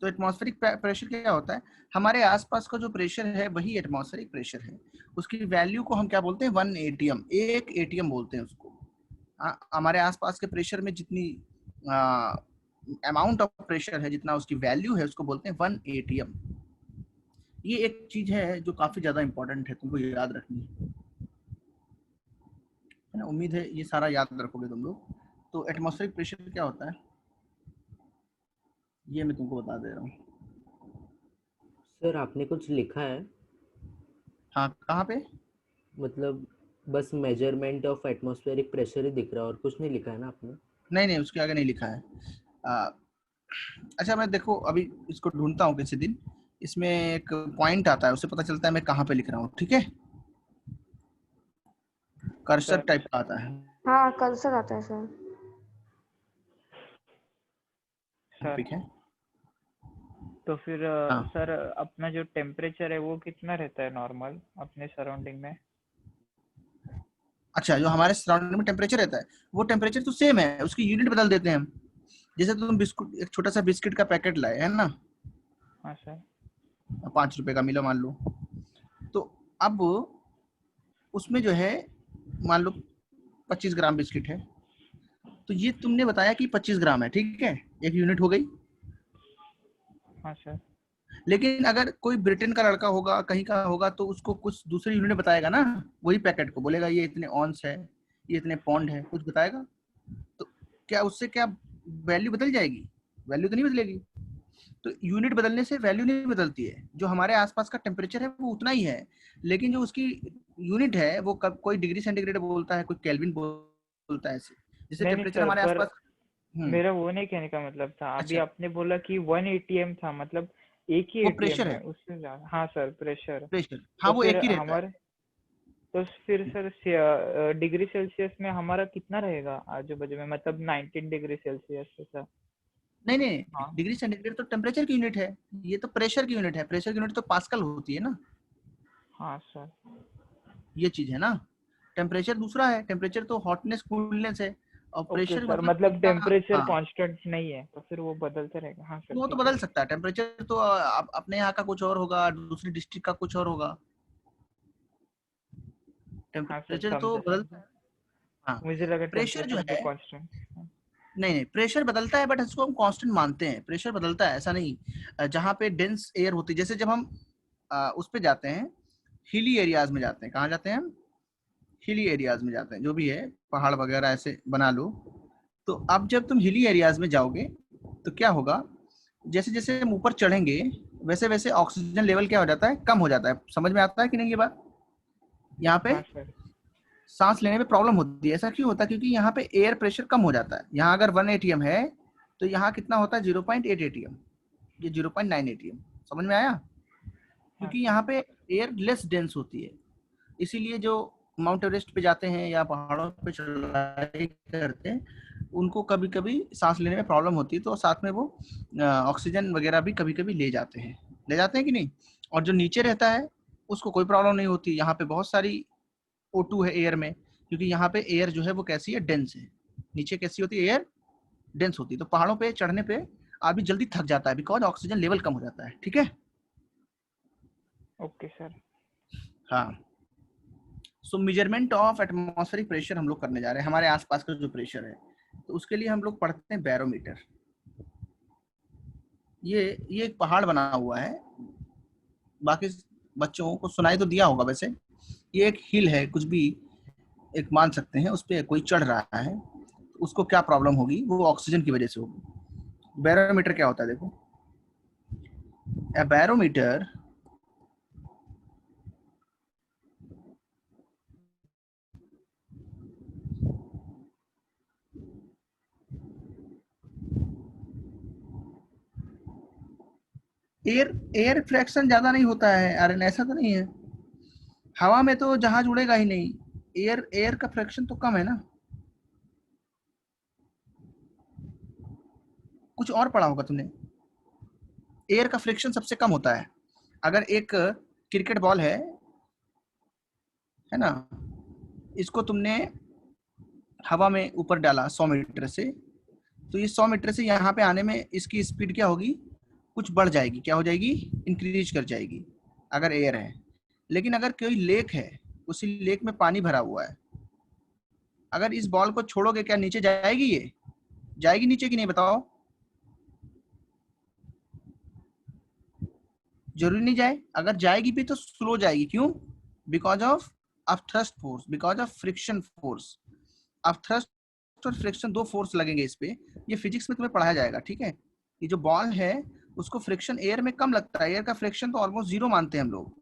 तो एटमॉस्फेरिक प्रेशर क्या होता है, हमारे आसपास का जो प्रेशर है वही एटमॉस्फेरिक प्रेशर है। उसकी वैल्यू को हम क्या बोलते हैं, 1 ATM, 1 ATM बोलते हैं उसको। हमारे आसपास के प्रेशर में जितनी अमाउंट ऑफ प्रेशर है, जितना उसकी वैल्यू है, उसको बोलते हैं 1 ATM। ये एक चीज है जो काफी ज्यादा इंपॉर्टेंट है, तुमको याद रखनी है ना। उम्मीद है ये सारा याद रखोगे तुम लोग। तो एटमॉस्फेरिक प्रेशर क्या होता है ये मैं तुमको बता दे रहा हूँ। सर आपने कुछ लिखा है? हाँ, कहाँ पे? मतलब बस मेजरमेंट ऑफ एटमॉस्फेरिक प्रेशर ही दिख रहा है और कुछ नहीं लिखा है ना आपने? नहीं, उसके आगे नहीं लिखा है। अच्छा, मैं देखो अभी इसको ढूंढता हूँ किसी दिन। इसमें एक पॉइंट आता है, उससे पता चलता है मैं कहाँ पे लिख रहा हूँ। ठीक है, कर्सर टाइप का आता है। हाँ कर्सर आता है सर। ठीक है, तो फिर हाँ। सर अपना जो टेम्परेचर है वो कितना रहता है नॉर्मल अपने सराउंडिंग में? अच्छा, जो हमारे सराउंडिंग में टेम्परेचर रहता है वो टेम्परेचर तो सेम है, उसकी यूनिट बदल देते हैं हम। जैसे तुम बिस्कुट, एक छोटा सा बिस्किट का पैकेट लाए है ना, हाँ सर, 5 रुपए का मिला मान लो, तो अब उसमें जो है मान लो 25 ग्राम बिस्किट है, तो ये तुमने बताया कि 25 ग्राम है, ठीक है, एक यूनिट हो गई। हाँ सर। लेकिन अगर कोई ब्रिटेन का लड़का होगा, कहीं का होगा, तो उसको कुछ दूसरी यूनिट बताएगा ना, वही पैकेट को बोलेगा ये इतने ऑन्स है, ये इतने पौंड है, कुछ बताएगा। तो क्या उससे क्या वैल्यू बदल जाएगी? वैल्यू तो नहीं बदलेगी। तो यूनिट बदलने से वैल्यू नहीं बदलती है। जो हमारे आसपास का टेम्परेचर है वो उतना ही है, लेकिन जो उसकी यूनिट है वो कोई डिग्री सेंटीग्रेड बोलता है, कोई केल्विन बोलता है। ऐसे जैसे नहीं टेम्परेचर सर, हमारे पर आसपास। मेरा वो नहीं कहने का मतलब था। अभी अच्छा, आपने बोला कि 1 ATM था, मतलब एक ही वो ATM प्रेशर है है, उससे ज्यादा? हाँ सर, प्रेशर। प्रेशर, हाँ तो वो फिर एक ही रहता है। हमारे, तो फिर सर डिग्री सेल्सियस में हमारा कितना रहेगा आजू बाजू में, मतलब 19 डिग्री सेल्सियस ऐसा? नहीं, हाँ डिग्री सेंटीग्रेड तो टेम्परेचर की यूनिट है, ये तो प्रेशर की यूनिट है। प्रेशर की यूनिट तो पास्कल होती है ना, हाँ सर। ये चीज है ना। टेम्परेचर दूसरा है, टेम्परेचर तो हॉटनेस कूलनेस है, और ओके प्रेशर सर, मतलब मतलब कितना। टेम्परेचर हाँ, कांस्टेंट नहीं है तो फिर वो बदलते रहेगा। हाँ सर, वो तो ठीक है। बदल सकता है। टेम्परेचर तो अपने यहाँ का कुछ और होगा, दूसरी डिस्ट्रिक्ट का कुछ और होगा। हाँ सर, टेम्परेचर तो समझा बदलता समझा। है। हाँ, मुझे लगा प्रेशर जो टेम्परेचर भी है, कांस्टेंट। नहीं, प्रेशर बदलता है, बट इसको हम कांस्टेंट मानते हैं। प्रेशर बदलता है ऐसा नहीं। जहाँ पे डेंस एयर होती है, जैसे जब हम उस पे जाते हैं, हिली एरियाज में जाते हैं। कहाँ जाते हैं हम? हिली एरियाज में जाते हैं, जो भी है पहाड़ वगैरह ऐसे बना लो। तो अब जब तुम हिली एरियाज में जाओगे तो क्या होगा, जैसे जैसे हम ऊपर चढ़ेंगे वैसे वैसे ऑक्सीजन लेवल क्या हो जाता है, कम हो जाता है। समझ में आता है कि नहीं ये बात? यहाँ पे हाँ सर। सांस लेने में प्रॉब्लम होती है। ऐसा क्यों होता है? क्योंकि यहाँ पे एयर प्रेशर कम हो जाता है। यहाँ अगर 1 ATM है तो यहाँ कितना होता है, 0.8 ATM, ये 0.9 ATM। समझ में आया? हाँ क्योंकि सर। यहाँ पे एयर लेस डेंस होती है। इसीलिए जो माउंट एवरेस्ट पे जाते हैं या पहाड़ों पे चढ़ाई करते हैं, उनको कभी कभी सांस लेने में प्रॉब्लम होती है, तो साथ में वो ऑक्सीजन वगैरह भी कभी कभी ले जाते हैं कि नहीं। और जो नीचे रहता है उसको कोई प्रॉब्लम नहीं होती। यहाँ पे बहुत सारी O2 है एयर में, क्योंकि यहाँ पे एयर जो है वो कैसी है, डेंस है। नीचे कैसी होती है, एयर डेंस होती है। तो पहाड़ों पे चढ़ने पे आदमी जल्दी थक जाता है, बिकॉज ऑक्सीजन लेवल कम हो जाता है। ठीक है, ओके सर। हाँ। सो मेजरमेंट ऑफ एटमॉस्फेरिक प्रेशर हम लोग करने जा रहे हैं, हमारे आसपास का जो प्रेशर है। तो उसके लिए हम लोग पढ़ते हैं बैरोमीटर। ये एक पहाड़ बना हुआ है, बाकी बच्चों को सुनाई तो दिया होगा। वैसे ये एक हिल है, कुछ भी एक मान सकते हैं। उस पर कोई चढ़ रहा है, तो उसको क्या प्रॉब्लम होगी, वो ऑक्सीजन की वजह से होगी। बैरोमीटर क्या होता है देखो, ए बैरोमीटर एयर एयर फ्रैक्शन ज्यादा नहीं होता है, अरे ऐसा तो नहीं है, हवा में तो जहाज उड़ेगा ही नहीं, एयर एयर का फ्रैक्शन तो कम है ना। कुछ और पढ़ा होगा तुमने, एयर का फ्रिक्शन सबसे कम होता है। अगर एक क्रिकेट बॉल है ना, इसको तुमने हवा में ऊपर डाला 100 मीटर से, तो ये 100 मीटर से यहाँ पे आने में इसकी स्पीड क्या होगी, कुछ बढ़ जाएगी, क्या हो जाएगी, इंक्रीज कर जाएगी अगर एयर है। लेकिन अगर कोई लेक है, उसी लेक में पानी भरा हुआ है, अगर इस बॉल को छोड़ोगे क्या नीचे जाएगी, ये जाएगी नीचे कि नहीं बताओ, जरूरी नहीं जाए, अगर जाएगी भी तो स्लो जाएगी, क्यों, because of thrust force, because of friction force. अब थ्रस्ट और फ्रिक्शन दो फोर्स लगेंगे इस पे, ये फिजिक्स में तुम्हें पढ़ाया जाएगा, ठीक है। ये जो बॉल है उसको फ्रिक्शन एयर में कम लगता है, एयर का फ्रिक्शन तो ऑलमोस्ट 0 मानते हैं हम लोग,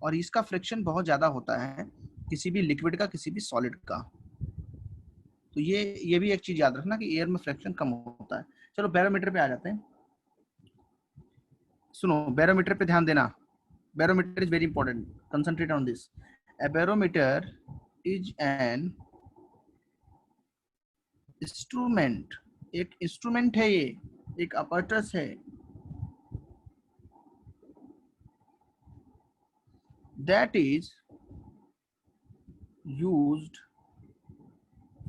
और इसका फ्रिक्शन बहुत ज्यादा होता है किसी भी लिक्विड का, किसी भी सॉलिड का। तो ये भी एक चीज याद रखना कि एयर में फ्रिक्शन कम होता है। चलो बैरोमीटर पे आ जाते हैं। सुनो, बैरोमीटर पे ध्यान देना, barometer is very important, concentrate on this. A barometer is an instrument, एक इंस्ट्रूमेंट है, ये एक apparatus है that is used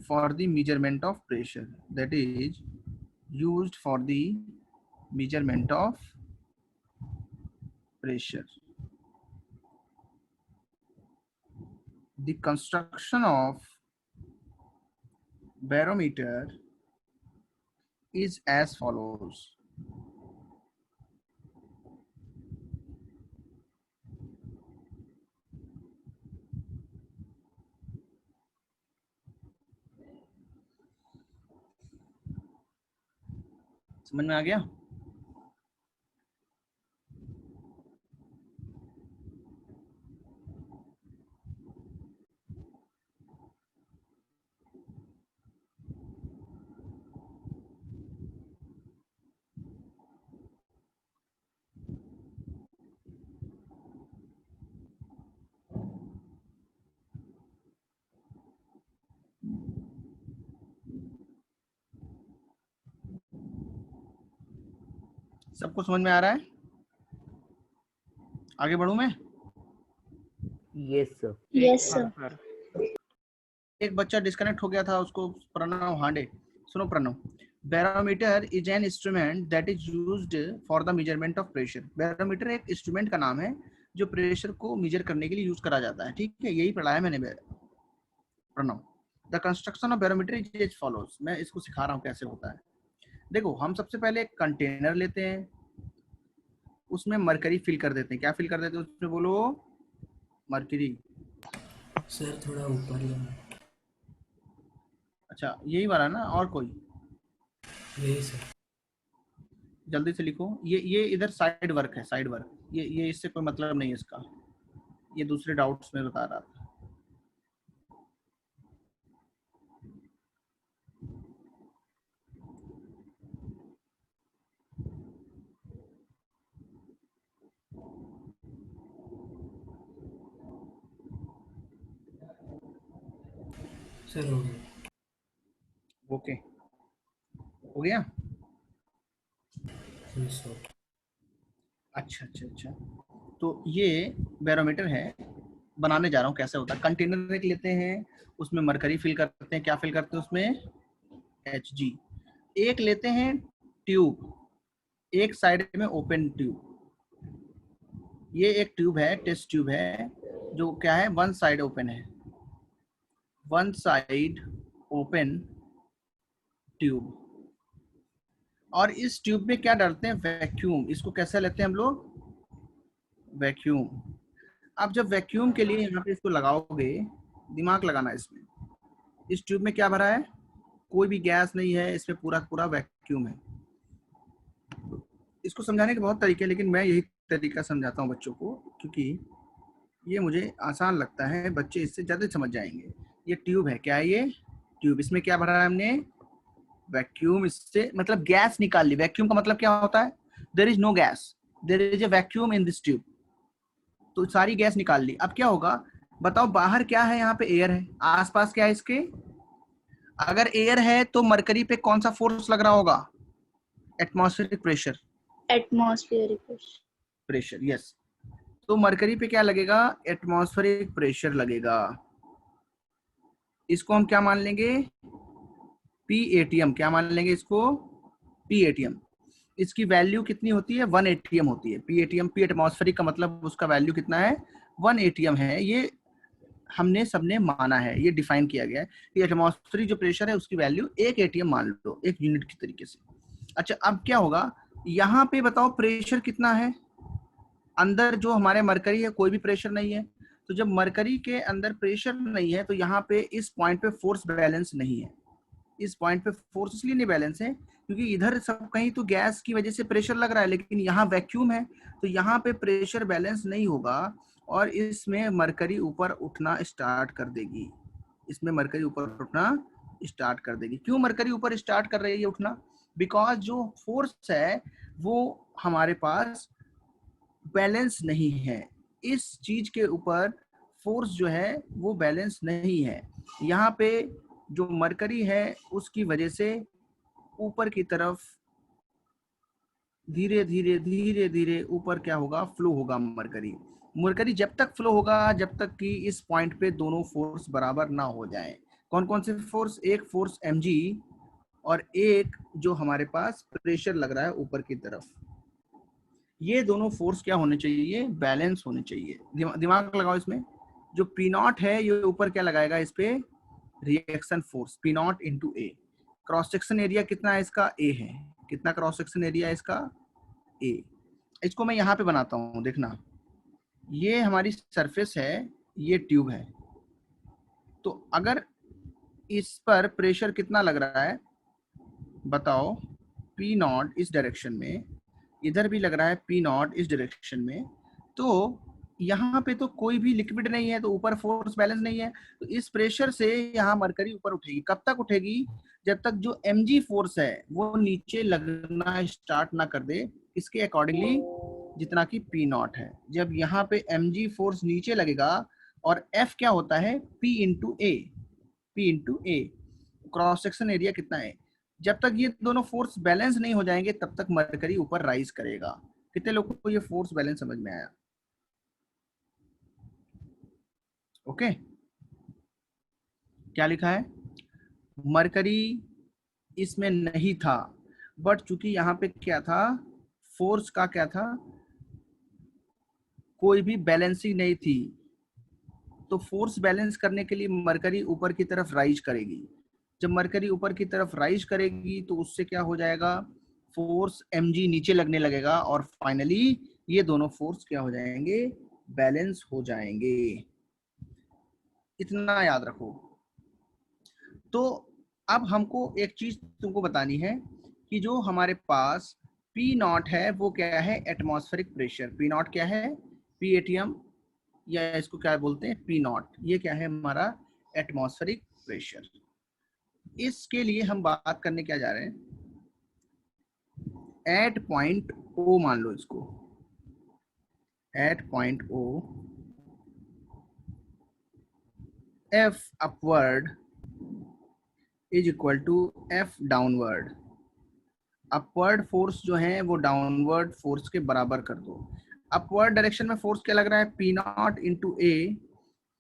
for the measurement of pressure, that is used for the measurement of pressure. The construction of barometer is as follows. समझ में आ गया? सबको समझ में आ रहा है? आगे बढ़ूं मैं? Yes sir. Yes sir. एक बच्चा डिस्कनेक्ट हो गया था, उसको प्रणव हांडे। सुनो Pranav, barometer is an instrument that is used for the measurement of pressure. Barometer एक इंस्ट्रूमेंट का नाम है जो प्रेशर को मेजर करने के लिए यूज करा जाता है, ठीक है, यही पढ़ाया मैंने Pranav. The construction of barometer is as follows, मैं इसको सिखा रहा हूँ कैसे होता है। देखो, हम सबसे पहले एक कंटेनर लेते हैं, उसमें मरकरी फिल कर देते हैं। क्या फिल कर देते हैं उसमें, बोलो, मरकरी। सर थोड़ा ऊपर लेना। अच्छा, यही वाला ना, और कोई? यही सर। जल्दी से लिखो। ये इधर साइड वर्क है, साइड वर्क, ये इससे कोई मतलब नहीं है इसका, ये दूसरे डाउट्स में बता रहा था। सर हो गया। ओके, हो गया। अच्छा अच्छा अच्छा, तो ये बैरोमीटर है, बनाने जा रहा हूँ कैसे होता है। कंटेनर एक लेते हैं, उसमें मरकरी फिल करते हैं। क्या फिल करते हैं उसमें, Hg। एक लेते हैं ट्यूब, एक साइड में ओपन ट्यूब। ये एक ट्यूब है, टेस्ट ट्यूब है, जो क्या है, वन साइड ओपन है, वन साइड ओपन ट्यूब। और इस ट्यूब में क्या डालते हैं, वैक्यूम। इसको कैसे लेते हैं हम लोग, वैक्यूम। अब जब वैक्यूम के लिए यहाँ पे इसको लगाओगे, दिमाग लगाना इसमें, इस ट्यूब में क्या भरा है, कोई भी गैस नहीं है, इसमें पूरा पूरा वैक्यूम है। इसको समझाने के बहुत तरीके हैं, लेकिन मैं यही तरीका समझाता हूँ बच्चों को, क्योंकि ये मुझे आसान लगता है, बच्चे इससे ज़्यादा समझ जाएंगे। ये ट्यूब है, क्या है ये ट्यूब, इसमें क्या भरा है हमने, वैक्यूम। इससे मतलब गैस निकाल ली। वैक्यूम का मतलब क्या होता है, there is no gas, there is a vacuum in this tube. तो सारी गैस निकाल ली। अब क्या होगा बताओ, बाहर क्या है, यहाँ पे एयर है, आसपास क्या है इसके, अगर एयर है तो मरकरी पे कौन सा फोर्स लग रहा होगा, atmospheric pressure. Atmospheric pressure, yes. तो मरकरी पे क्या लगेगा, एटमॉस्फेरिक प्रेशर लगेगा। इसको हम क्या मान लेंगे, पी एटीएम। क्या मान लेंगे इसको, पी एटीएम। इसकी वैल्यू कितनी होती है, 1 एटीएम होती है। पी एटीएम, पी एटमॉस्फेरिक का मतलब उसका वैल्यू कितना है, 1 एटीएम है। ये हमने सबने माना है, ये डिफाइन किया गया है कि एटमॉस्फेरिक जो प्रेशर है उसकी वैल्यू 1 एटीएम मान लो, 1 यूनिट की तरीके से। अच्छा, अब क्या होगा, यहाँ पे बताओ प्रेशर कितना है, अंदर जो हमारे मरकरी है कोई भी प्रेशर नहीं है। तो जब मरकरी के अंदर प्रेशर नहीं है तो यहाँ पे इस पॉइंट पे फोर्स बैलेंस नहीं है। इस पॉइंट पे फोर्स इसलिए नहीं बैलेंस है क्योंकि इधर सब कहीं तो गैस की वजह से प्रेशर लग रहा है, लेकिन यहाँ वैक्यूम है, तो यहाँ पे प्रेशर बैलेंस नहीं होगा और इसमें मरकरी ऊपर उठना स्टार्ट कर देगी। इसमें मरकरी ऊपर उठना स्टार्ट कर देगी। क्यों मरकरी ऊपर स्टार्ट कर रही है उठना, बिकॉज जो फोर्स है वो हमारे पास बैलेंस नहीं है। इस चीज के ऊपर फोर्स जो है वो बैलेंस नहीं है। यहाँ पे जो मरकरी है उसकी वजह से ऊपर की तरफ धीरे धीरे धीरे धीरे ऊपर क्या होगा, फ्लो होगा मरकरी। मरकरी जब तक फ्लो होगा जब तक कि इस पॉइंट पे दोनों फोर्स बराबर ना हो जाए। कौन कौन से फोर्स, एक फोर्स mg और एक जो हमारे पास प्रेशर लग रहा है ऊपर की तरफ। ये दोनों फोर्स क्या होने चाहिए, बैलेंस होने चाहिए। दिमाग लगाओ इसमें, जो P नॉट है ये ऊपर क्या लगाएगा, इस पे reaction force P not into A. Cross section area कितना है इसका, ए है। कितना क्रॉस सेक्शन एरिया है इसका, ए। इसको मैं यहाँ पे बनाता हूँ, देखना ये हमारी सरफेस है, ये ट्यूब है। तो अगर इस पर प्रेशर कितना लग रहा है बताओ, P नॉट इस डायरेक्शन में, इधर भी लग रहा है P नॉट इस डायरेक्शन में, तो यहाँ पे तो कोई भी लिक्विड नहीं है, तो ऊपर फोर्स बैलेंस नहीं है। तो इस प्रेशर से यहाँ मरकरी ऊपर उठेगी। कब तक उठेगी, जब तक जो mg फोर्स है वो नीचे लगना स्टार्ट ना कर दे, इसके अकॉर्डिंगली जितना कि P नॉट है। जब यहाँ पे mg फोर्स नीचे लगेगा और F क्या होता है, P इंटू ए। P इंटू ए क्रॉस सेक्शन एरिया कितना है। जब तक ये दोनों फोर्स बैलेंस नहीं हो जाएंगे तब तक मरकरी ऊपर राइज करेगा। कितने लोगों को ये फोर्स बैलेंस समझ में आया, ओके। क्या लिखा है, मरकरी इसमें नहीं था, बट चूंकि यहाँ पे क्या था, फोर्स का क्या था, कोई भी बैलेंसिंग नहीं थी, तो फोर्स बैलेंस करने के लिए मरकरी ऊपर की तरफ राइज करेगी। जब मरकरी ऊपर की तरफ राइज करेगी तो उससे क्या हो जाएगा, फोर्स mg नीचे लगने लगेगा और फाइनली ये दोनों फोर्स क्या हो जाएंगे, बैलेंस हो जाएंगे। इतना याद रखो। तो अब हमको एक चीज तुमको बतानी है कि जो हमारे पास P नॉट है वो क्या है, एटमॉस्फेरिक प्रेशर। P नॉट क्या है, P एटीएम, या इसको क्या बोलते हैं, P नॉट। ये क्या है हमारा एटमॉस्फेरिक प्रेशर। इसके लिए हम बात करने क्या जा रहे हैं, एट पॉइंट O मान लो इसको, at point O F upward is equal to F downward. Upward force जो है वो डाउनवर्ड फोर्स के बराबर कर दो। अपवर्ड डायरेक्शन में फोर्स क्या लग रहा है, P नॉट इंटू ए,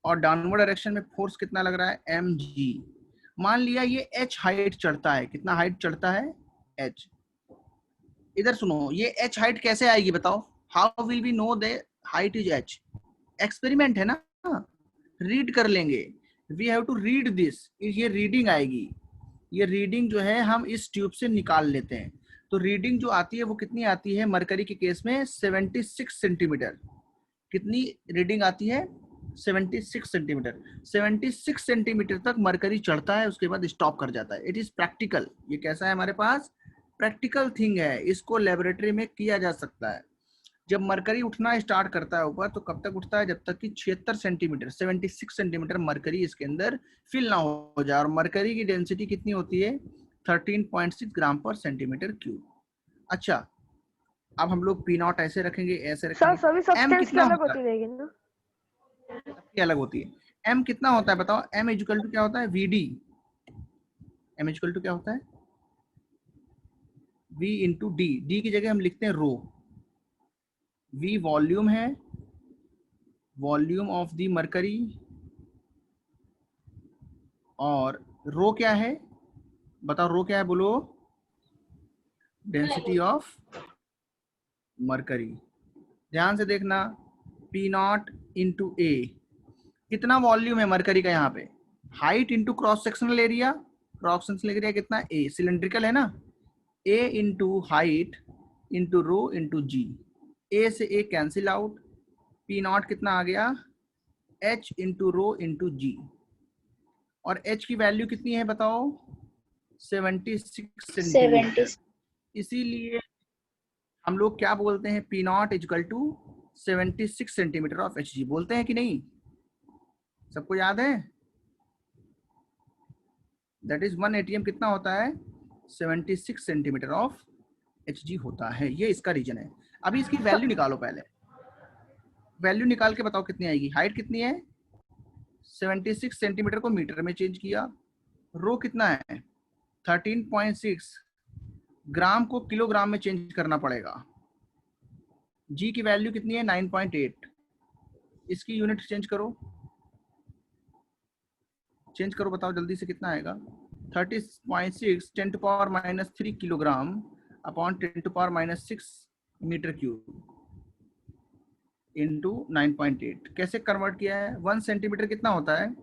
और डाउनवर्ड डायरेक्शन में फोर्स कितना लग रहा है, mg। मान लिया ये h हाइट चढ़ता है, कितना हाइट चढ़ता है, h। इधर सुनो, ये h हाइट कैसे आएगी बताओ, how will we know the height is h, experiment है ना, रीड कर लेंगे, we have to read this. ये रीडिंग आएगी, ये रीडिंग जो है हम इस ट्यूब से निकाल लेते हैं। तो रीडिंग जो आती है वो कितनी आती है, मरकरी के केस में 76 सेंटीमीटर। कितनी रीडिंग आती है, 76 सेंटीमीटर। 76 सेंटीमीटर तक मरकरी चढ़ता है, उसके बाद स्टॉप कर जाता है। It is practical. ये कैसा है हमारे पास, प्रैक्टिकल थिंग है, इसको लेबोरेटरी में किया जा सकता है। जब मरकरी उठना स्टार्ट करता है ऊपर, तो कब तक उठता है? जब तक कि 76 सेंटीमीटर 76 सेंटीमीटर मरकरी इसके अंदर फिल ना हो जाए। और मरकरी की डेंसिटी कितनी होती है? 13.6 ग्राम पर सेंटीमीटर क्यूब। अच्छा, अब हम लोग पी नॉट ऐसे रखेंगे, ऐसे सर रखेंगे। सभी एम सब्सटेंस की कितना अलग होता होती है? रहेगी ना? सबकी अलग होती है। एम कितना होता है बताओ? एम इक्वल टू क्या होता है? V D. M equal to क्या होता है? V into D. डी की जगह हम लिखते हैं रो। V वॉल्यूम है, वॉल्यूम ऑफ द मरकरी, और रो क्या है? बताओ रो क्या है, बोलो। Density of mercury. ध्यान से देखना, P नॉट इंटू ए। कितना वॉल्यूम है मरकरी का यहाँ पे? Height into cross sectional area. Cross sectional area कितना? ए। सिलेंड्रिकल है ना? A into height into rho into g. A से A cancel out. P naught कितना आ गया? H into rho into g. और एच की वैल्यू कितनी है बताओ? 76 सेंटीमीटर। इसीलिए हम लोग क्या बोलते हैं? P naught equal to 76 centimetre of H G बोलते हैं कि नहीं? सबको याद है? दैट इज 1 एटीएम कितना होता है? 76 सेंटीमीटर ऑफ एच जी होता है। ये इसका रीजन है। अभी इसकी वैल्यू निकालो, पहले वैल्यू निकाल के बताओ कितनी आएगी। हाइट कितनी है? 76 सेंटीमीटर को मीटर में चेंज किया। रो कितना है? 13.6। ग्राम को किलोग्राम में चेंज करना पड़ेगा। जी की वैल्यू कितनी है? 9.8। इसकी यूनिट चेंज करो, चेंज करो, बताओ जल्दी से कितना आएगा? 30.6 10⁻³ kilogram upon 10⁻⁶ metre cube into 9.8। कैसे कन्वर्ट किया है? 1 सेंटीमीटर कितना होता है?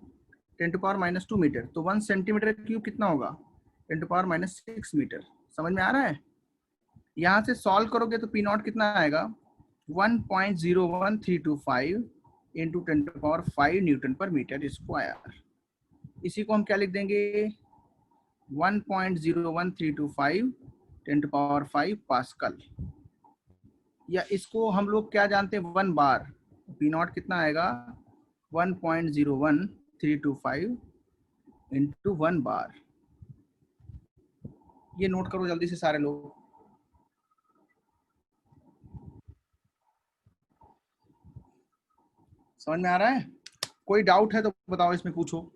10⁻² मीटर। तो 1 सेंटीमीटर क्यूब कितना होगा? 10⁻�6 मीटर। समझ में आ रहा है? यहाँ से सॉल्व करोगे तो पी नॉट कितना आएगा? 1.01325 इंटू 10⁵ न्यूटन पर मीटर स्क्वायर। इसी को हम क्या लिख देंगे? 1.01325 10⁵ पास्कल। या इसको हम लोग क्या जानते हैं? 1 बार। पी नॉट कितना आएगा? 1.01325 इंटू 1 बार। ये नोट करो जल्दी से सारे लोग। समझ में आ रहा है? कोई डाउट है तो बताओ, इसमें पूछो।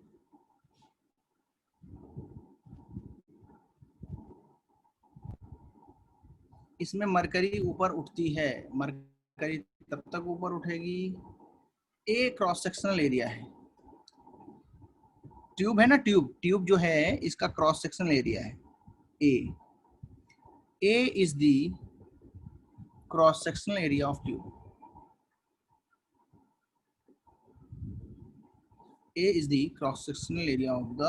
इसमें मरकरी ऊपर उठती है। मरकरी तब तक ऊपर उठेगी, ए क्रॉस सेक्शनल एरिया है। ट्यूब है ना, ट्यूब जो है इसका क्रॉस सेक्शनल एरिया है A. A is the cross sectional area of tube. A is the cross sectional area of the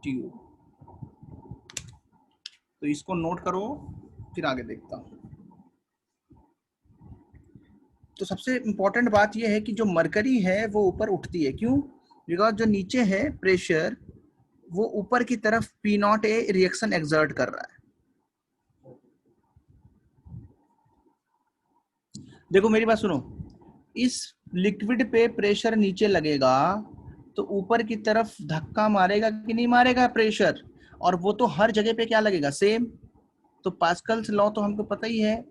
tube. तो इसको नोट करो, फिर आगे देखता हूं। तो सबसे इंपॉर्टेंट बात यह है कि जो मरकरी है वो ऊपर उठती है। क्यों? बिकॉज जो नीचे है प्रेशर, वो ऊपर की तरफ P not a reaction exert कर रहा है। देखो मेरी बात सुनो, इस लिक्विड पे प्रेशर नीचे लगेगा तो ऊपर की तरफ धक्का मारेगा कि नहीं मारेगा प्रेशर? और वो तो हर जगह पे क्या लगेगा? सेम। तो पास्कल्स लॉ तो हमको पता ही है,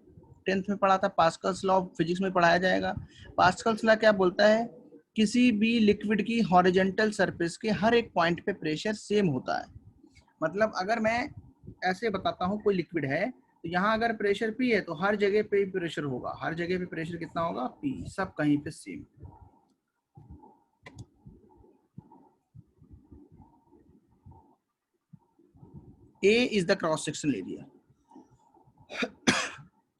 10th में पढ़ा था। पास्कल्स लॉ फिजिक्स में पढ़ाया जाएगा। पास्कल्स लॉ क्या बोलता है? किसी भी लिक्विड की हॉरिजॉन्टल सरफेस के हर एक पॉइंट पे प्रेशर सेम होता है। मतलब अगर मैं ऐसे बताता हूँ, कोई लिक्विड है तो यहाँ अगर प्रेशर P है तो हर जगह पे प्रेशर होगा। हर जगह पे प्रेशर कितना होगा? P। सब कहीं पे same. A is the cross sectional area.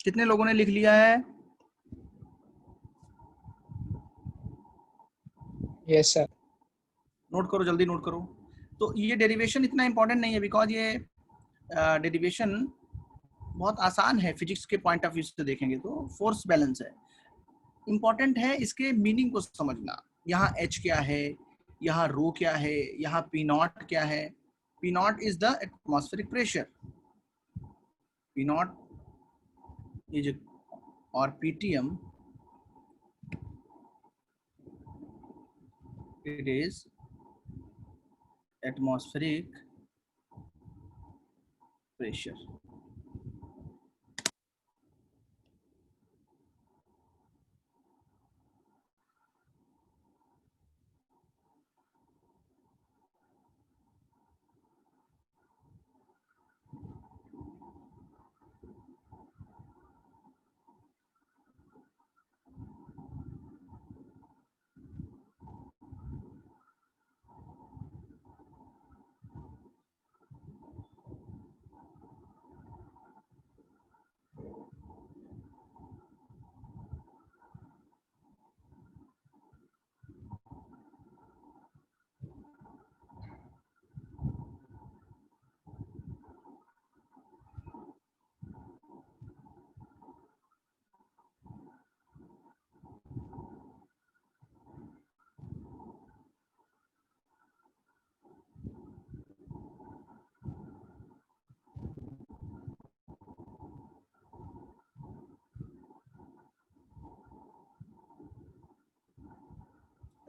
कितने लोगों ने लिख लिया है? Yes sir. नोट करो, जल्दी नोट करो। तो ये डेरिवेशन इतना इंपॉर्टेंट नहीं है, बिकॉज ये डेरिवेशन बहुत आसान है फिजिक्स के पॉइंट ऑफ व्यू से देखेंगे तो। फोर्स बैलेंस है, इंपॉर्टेंट है इसके मीनिंग को समझना। यहाँ H क्या है, यहाँ रो क्या है, यहाँ P नॉट क्या है। P naught is the atmospheric pressure. P naught is or PTM, it is atmospheric pressure.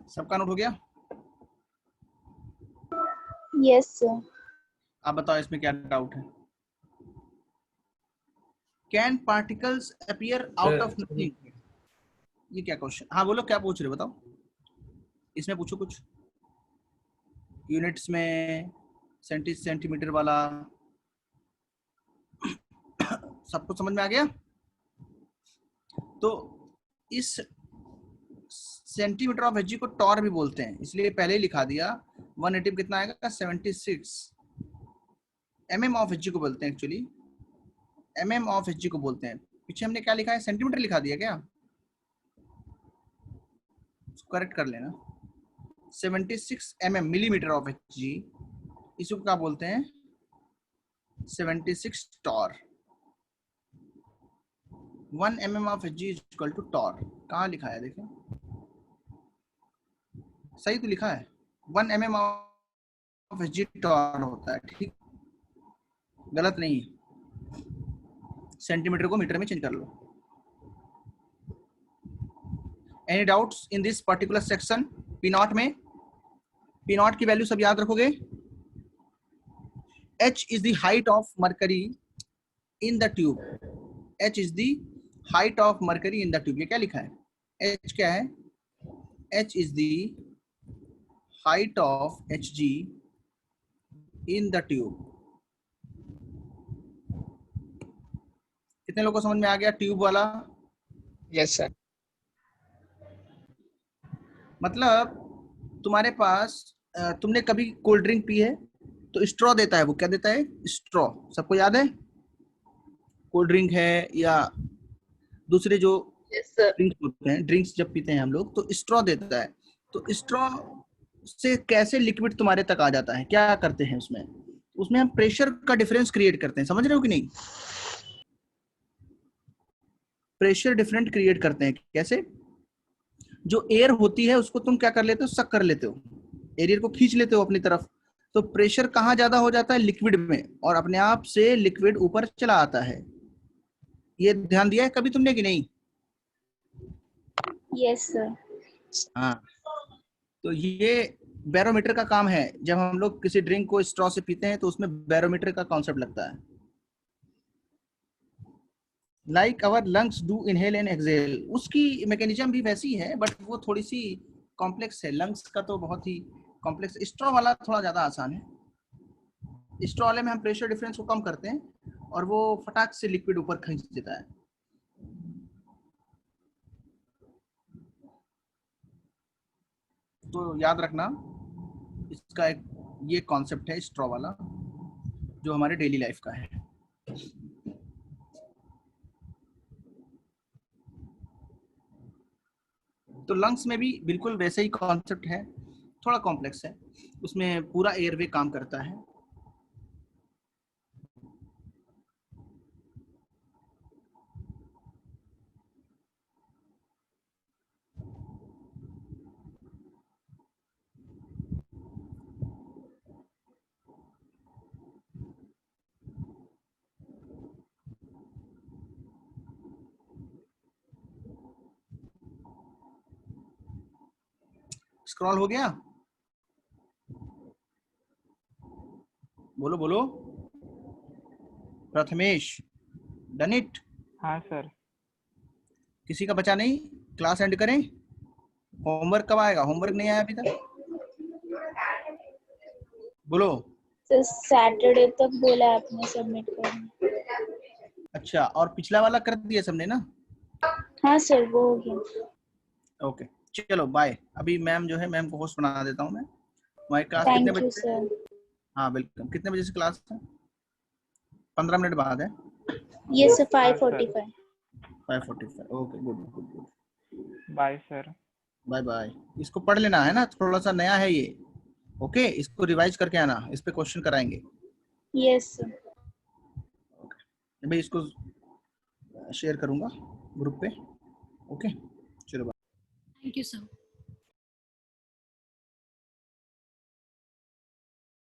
सबका नोट हो गया? Yes sir. आप बताओ इसमें क्या डाउट है? Can particles appear out of nothing? ये क्या क्वेश्चन? हाँ बोलो, क्या पूछ रहे हो बताओ, इसमें पूछो कुछ यूनिट्स में, सेंटीमीटर वाला, सबको समझ में आ गया? तो इस सेंटीमीटर ऑफ एच को टॉर भी बोलते हैं, इसलिए पहले ही लिखा दिया। 180 कितना आएगा? 76 mm ऑफ एच को बोलते हैं, एक्चुअली mm ऑफ एच को बोलते हैं। पीछे हमने क्या लिखा है? सेंटीमीटर लिखा दिया क्या? करेक्ट कर लेना। 76 mm मिलीमीटर ऑफ एच, इसको क्या बोलते हैं? 76 torr. 1 mm of H is equal to torr. कहाँ लिखा है? देखो सही तो लिखा है, 1 mm ऑफ एच टॉर होता है, ठीक, गलत नहीं है। सेंटीमीटर को मीटर में चेंज कर लो। Any doubts in this particular section? P naught में, पी नॉट की वैल्यू सब याद रखोगे। h is the height of mercury in the tube. h is the height of mercury in the tube. ये क्या लिखा है? h क्या है? h is the height of Hg in the tube. कितने लोगों को समझ में आ गया ट्यूब वाला? Yes sir. मतलब तुम्हारे पास तुमने कभी कोल्ड ड्रिंक पी है तो स्ट्रॉ देता है, वो क्या देता है? स्ट्रॉ। सबको याद है? कोल्ड ड्रिंक है या दूसरे जो ड्रिंक्स होते हैं, ड्रिंक्स जब पीते हैं हम लोग तो स्ट्रॉ देता है। तो स्ट्रॉ से कैसे लिक्विड तुम्हारे तक आ जाता है? क्या करते हैं उसमें? उसमें हम प्रेशर का डिफरेंस क्रिएट करते हैं, समझ रहे हो कि नहीं? प्रेशर डिफरेंट क्रिएट करते हैं। कैसे? जो एयर होती है उसको तुम क्या कर लेते हो? सक कर लेते हो, एयर को खींच लेते हो अपनी तरफ। तो प्रेशर कहाँ ज्यादा हो जाता है? लिक्विड में, और अपने आप से लिक्विड ऊपर चला आता है। ये ध्यान दिया है कभी तुमने कि नहीं? Yes sir. हाँ, तो ये बैरोमीटर का काम है। जब हम लोग किसी ड्रिंक को स्ट्रॉ से पीते हैं तो उसमें बैरोमीटर का कॉन्सेप्ट लगता है। Like our lungs do inhale and exhale, उसकी मैकेनिज्म भी वैसी है, बट वो थोड़ी सी कॉम्प्लेक्स है। लंग्स का तो बहुत ही कॉम्प्लेक्स। स्ट्रॉ वाला थोड़ा ज्यादा आसान है। स्ट्रॉ वाले में हम प्रेशर डिफरेंस को कम करते हैं और वो फटाक से लिक्विड ऊपर खींच देता है। तो याद रखना, इसका एक ये कॉन्सेप्ट है स्ट्रॉ वाला, जो हमारे डेली लाइफ का है। तो लंग्स में भी बिल्कुल वैसे ही कॉन्सेप्ट है, थोड़ा कॉम्प्लेक्स है। उसमें पूरा एयरवे काम करता है। स्क्रॉल हो गया? बोलो बोलो। Prathamesh, done it? हाँ सर। किसी का बचा नहीं? क्लास एंड करें? होमवर्क कब आएगा? होमवर्क नहीं आया अभी तक? बोलो। सर सैटरडे तक बोला है आपने सबमिट करना। अच्छा, और पिछला वाला कर दिया सबने ना? हाँ सर वो हो गया। ओके चलो बाय। अभी मैम जो है, मैम को होस्ट बना देता हूँ मैं। हमारी क्लास कितने थैंक यू बजे? सर। हाँ वेलकम। कितने बजे से क्लास है? 15 मिनट बाद है। ये sir 5:45। 5:45। Okay good good good. Bye sir. Bye bye. इसको पढ़ लेना है ना, थोड़ा सा नया है ये। ओके, इसको रिवाइज करके आना, इस पे क्वेश्चन कराएंगे। Yes sir. मैं इसको शेयर करूंगा ग्रुप पे। ओके चलो बाय। Thank you sir.